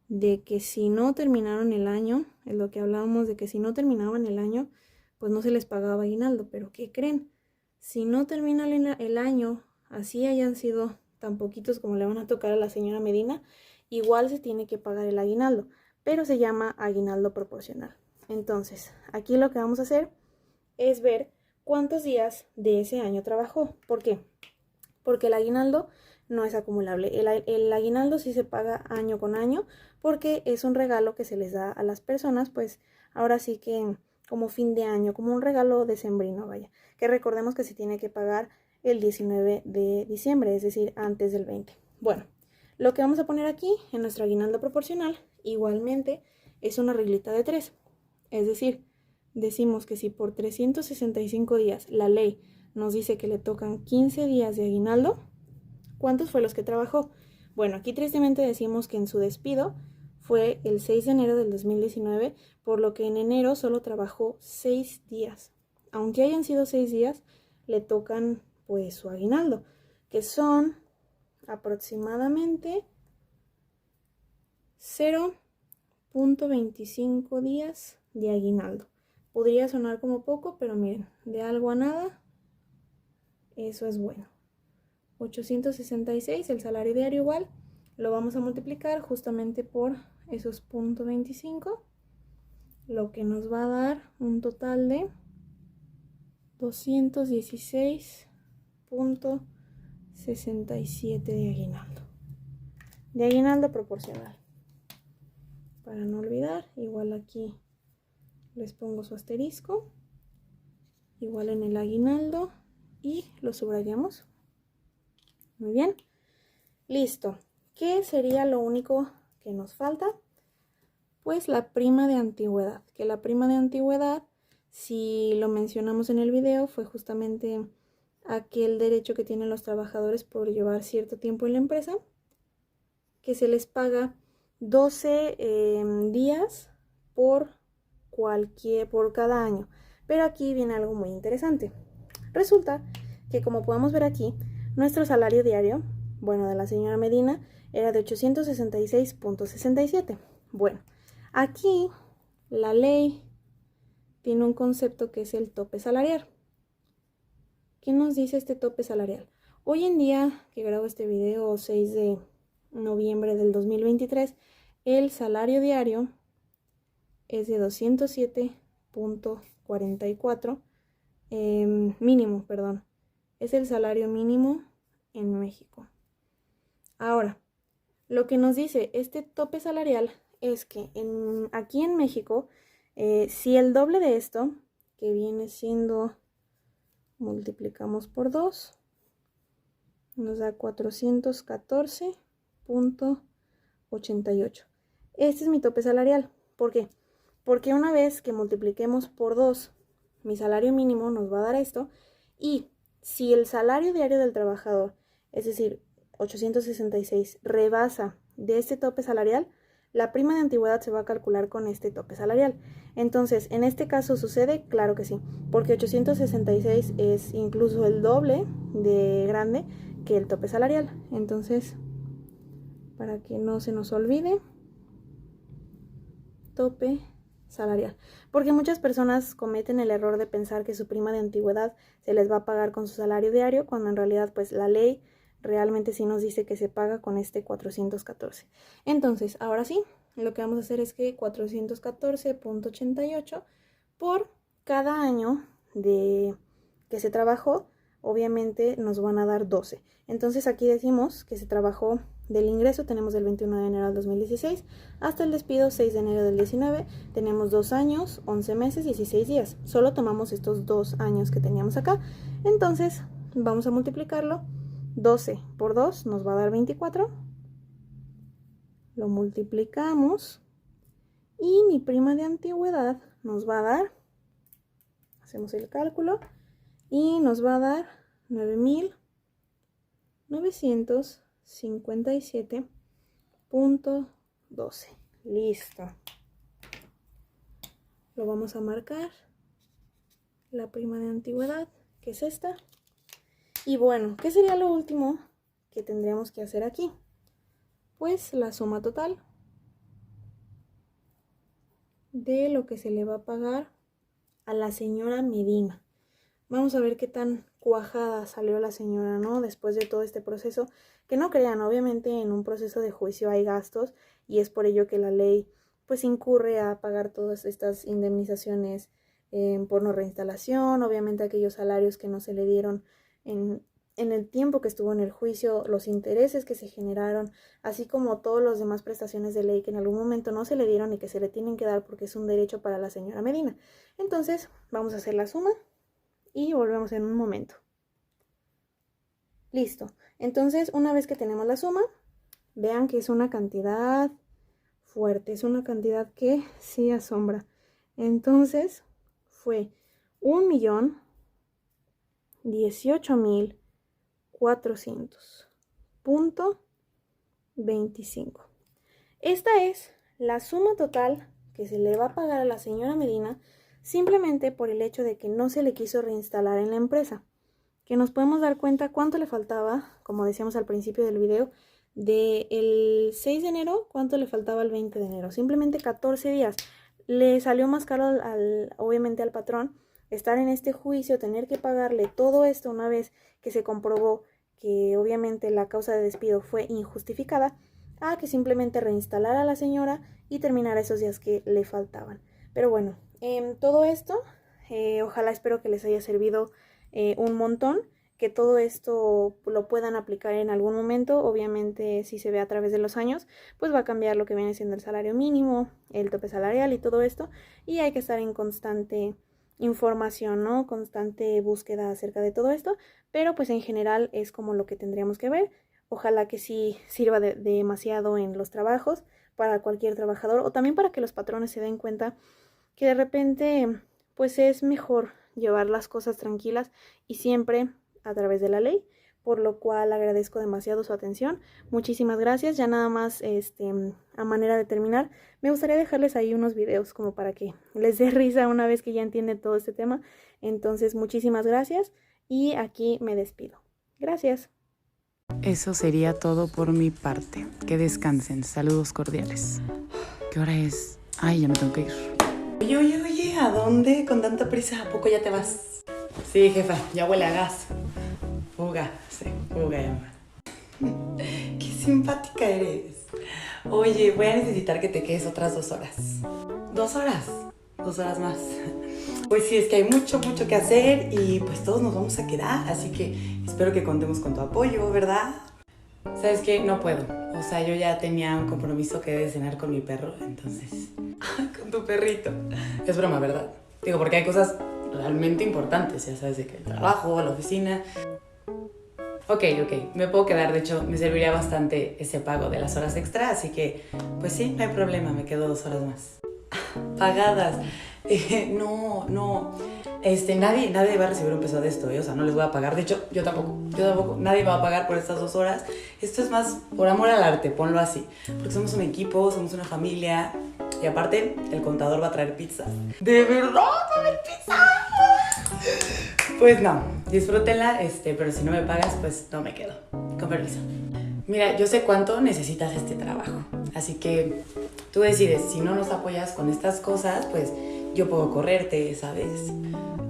de que si no terminaron el año, es lo que hablábamos de que si no terminaban el año, pues no se les pagaba aguinaldo. Pero ¿qué creen? Si no termina el año, así hayan sido tan poquitos como le van a tocar a la señora Medina, igual se tiene que pagar el aguinaldo, pero se llama aguinaldo proporcional. Entonces, aquí lo que vamos a hacer es ver cuántos días de ese año trabajó. ¿Por qué? Porque el aguinaldo no es acumulable. El aguinaldo sí se paga año con año porque es un regalo que se les da a las personas, pues ahora sí que como fin de año, como un regalo decembrino, vaya. Que recordemos que se tiene que pagar el 19 de diciembre, es decir, antes del 20. Bueno, lo que vamos a poner aquí en nuestro aguinaldo proporcional igualmente es una reglita de 3. Es decir, decimos que si por 365 días la ley nos dice que le tocan 15 días de aguinaldo, ¿cuántos fue los que trabajó? Bueno, aquí tristemente decimos que en su despido fue el 6 de enero del 2019, por lo que en enero solo trabajó 6 días. Aunque hayan sido 6 días, le tocan pues su aguinaldo, que son aproximadamente 0.25 días de aguinaldo. Podría sonar como poco, pero miren, de algo a nada, eso es bueno. 866, el salario diario igual, lo vamos a multiplicar justamente por esos 0.25, lo que nos va a dar un total de 216.67 de aguinaldo. De aguinaldo proporcional. Para no olvidar, igual aquí les pongo su asterisco, igual en el aguinaldo y lo subrayamos. Muy bien, listo. ¿Qué sería lo único que nos falta? Pues la prima de antigüedad, que la prima de antigüedad, si lo mencionamos en el video, fue justamente aquel derecho que tienen los trabajadores por llevar cierto tiempo en la empresa, que se les paga 12 días por cada año. Pero aquí viene algo muy interesante. Resulta que, como podemos ver aquí, nuestro salario diario, bueno, de la señora Medina, era de 866.67. Bueno, aquí la ley tiene un concepto que es el tope salarial. ¿Qué nos dice este tope salarial? Hoy en día, que grabo este video 6 de noviembre del 2023, el salario diario es de 207.44 mínimo, perdón. Es el salario mínimo en México. Ahora, lo que nos dice este tope salarial es que aquí en México, si el doble de esto, que viene siendo, multiplicamos por 2, nos da 414.88. Este es mi tope salarial. ¿Por qué? Porque una vez que multipliquemos por 2, mi salario mínimo nos va a dar esto. Y si el salario diario del trabajador, es decir, 866, rebasa de este tope salarial, la prima de antigüedad se va a calcular con este tope salarial. Entonces, ¿en este caso sucede? Claro que sí, porque 866 es incluso el doble de grande que el tope salarial. Entonces, para que no se nos olvide, tope salarial. Porque muchas personas cometen el error de pensar que su prima de antigüedad se les va a pagar con su salario diario, cuando en realidad pues la ley realmente sí nos dice que se paga con este 414. Entonces, ahora sí, lo que vamos a hacer es que 414.88 por cada año de que se trabajó, obviamente nos van a dar 12. Entonces aquí decimos que se trabajó del ingreso, tenemos del 21 de enero del 2016 hasta el despido 6 de enero del 19, tenemos 2 años, 11 meses, 16 días. Solo tomamos estos 2 años que teníamos acá. Entonces vamos a multiplicarlo. 12 por 2 nos va a dar 24. Lo multiplicamos y mi prima de antigüedad nos va a dar, hacemos el cálculo, y nos va a dar 9.957.12. Listo. Lo vamos a marcar, la prima de antigüedad, que es esta. Y bueno, ¿qué sería lo último que tendríamos que hacer aquí? Pues la suma total de lo que se le va a pagar a la señora Medina. Vamos a ver qué tan cuajada salió la señora, ¿no? Después de todo este proceso, que no crean, obviamente en un proceso de juicio hay gastos y es por ello que la ley pues incurre a pagar todas estas indemnizaciones por no reinstalación, obviamente aquellos salarios que no se le dieron en el tiempo que estuvo en el juicio, los intereses que se generaron, así como todas las demás prestaciones de ley que en algún momento no se le dieron y que se le tienen que dar porque es un derecho para la señora Medina. Entonces, vamos a hacer la suma y volvemos en un momento. Listo. Entonces, una vez que tenemos la suma, vean que es una cantidad fuerte, es una cantidad que sí asombra. Entonces, fue 1.018.400.25. Esta es la suma total que se le va a pagar a la señora Medina simplemente por el hecho de que no se le quiso reinstalar en la empresa. que nos podemos dar cuenta cuánto le faltaba, como decíamos al principio del video, del 6 de enero, cuánto le faltaba al 20 de enero. Simplemente 14 días. Le salió más caro obviamente al patrón estar en este juicio, tener que pagarle todo esto una vez que se comprobó que obviamente la causa de despido fue injustificada, a que simplemente reinstalar a la señora y terminar esos días que le faltaban. Pero bueno, todo esto, ojalá espero que les haya servido un montón, que todo esto lo puedan aplicar en algún momento. Obviamente si se ve a través de los años, pues va a cambiar lo que viene siendo el salario mínimo, el tope salarial y todo esto, y hay que estar en constante información, ¿no? Constante búsqueda acerca de todo esto, pero pues en general es como lo que tendríamos que ver. Ojalá que sí sirva demasiado en los trabajos para cualquier trabajador, o también para que los patrones se den cuenta que de repente pues es mejor llevar las cosas tranquilas y siempre a través de la ley, por lo cual agradezco demasiado su atención. Muchísimas gracias. Ya nada más a manera de terminar, me gustaría dejarles ahí unos videos como para que les dé risa una vez que ya entienden todo este tema. Entonces muchísimas gracias y aquí me despido. Gracias. Eso sería todo por mi parte. Que descansen. Saludos cordiales. ¿Qué hora es? Ay, ya me tengo que ir. Oye, ¿a dónde? Con tanta prisa, ¿a poco ya te vas? Sí, jefa, ya huele a gas. Fuga, sí, fuga, ya. Qué simpática eres. Oye, voy a necesitar que te quedes otras 2 horas. ¿2 horas? 2 horas más. Pues sí, es que hay mucho que hacer y pues todos nos vamos a quedar, así que espero que contemos con tu apoyo, ¿verdad? ¿Sabes qué? No puedo. O sea, yo ya tenía un compromiso que de cenar con mi perro, entonces... con tu perrito. Es broma, ¿verdad? Digo, porque hay cosas realmente importantes, ya sabes, de que el trabajo, la oficina... Ok, me puedo quedar, de hecho, me serviría bastante ese pago de las horas extra, así que, pues sí, no hay problema, me quedo 2 horas más. Pagadas. No, nadie va a recibir un peso de esto, o sea, no les voy a pagar, de hecho, yo tampoco, nadie va a pagar por estas 2 horas, esto es más por amor al arte, ponlo así, porque somos un equipo, somos una familia, y aparte, el contador va a traer pizza. ¿De verdad va a haber pizza? Pues no, disfrútenla, pero si no me pagas, pues no me quedo, con permiso. Mira, yo sé cuánto necesitas este trabajo, así que tú decides, si no nos apoyas con estas cosas, pues yo puedo correrte, ¿sabes?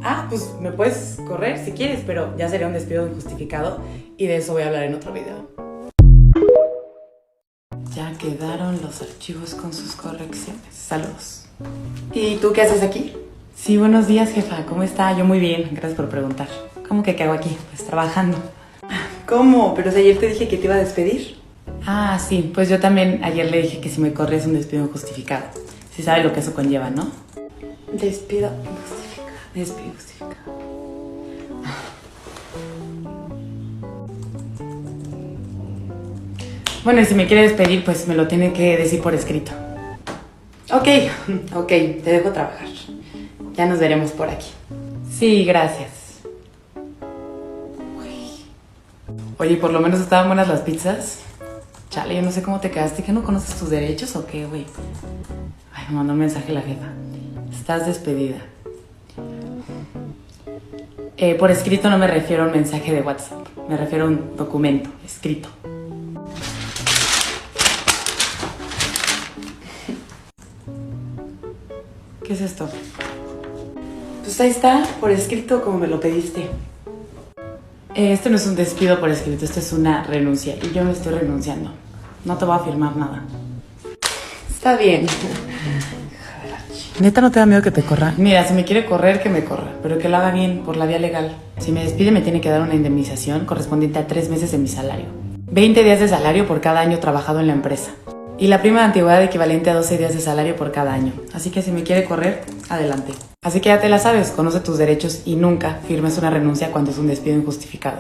Ah, pues me puedes correr si quieres, pero ya sería un despido injustificado y de eso voy a hablar en otro video. Ya quedaron los archivos con sus correcciones. Saludos. ¿Y tú qué haces aquí? Sí, buenos días, jefa. ¿Cómo está? Yo muy bien, gracias por preguntar. ¿Cómo que qué hago aquí? Pues trabajando. ¿Cómo? Pero si ayer te dije que te iba a despedir. Ah, sí, pues yo también ayer le dije que si me corre es un despido injustificado. Sí sabe lo que eso conlleva, ¿no? Despido injustificado. Bueno, y si me quiere despedir, pues me lo tiene que decir por escrito. Ok, te dejo trabajar. Ya nos veremos por aquí. Sí, gracias. Oye, por lo menos estaban buenas las pizzas. Chale, yo no sé cómo te quedaste, ¿que no conoces tus derechos o qué, güey? Ay, me mandó un mensaje la jefa. Estás despedida. Por escrito no me refiero a un mensaje de WhatsApp. Me refiero a un documento escrito. ¿Qué es esto? Pues ahí está, por escrito, como me lo pediste. Esto no es un despido por escrito, esto es una renuncia. Y yo me estoy renunciando. No te voy a firmar nada. Está bien. ¿Neta no te da miedo que te corra? Mira, si me quiere correr, que me corra, pero que lo haga bien, por la vía legal. Si me despide, me tiene que dar una indemnización correspondiente a 3 meses de mi salario. 20 días de salario por cada año trabajado en la empresa. Y la prima de antigüedad equivalente a 12 días de salario por cada año. Así que si me quiere correr, adelante. Así que ya te la sabes, conoce tus derechos y nunca firmes una renuncia cuando es un despido injustificado.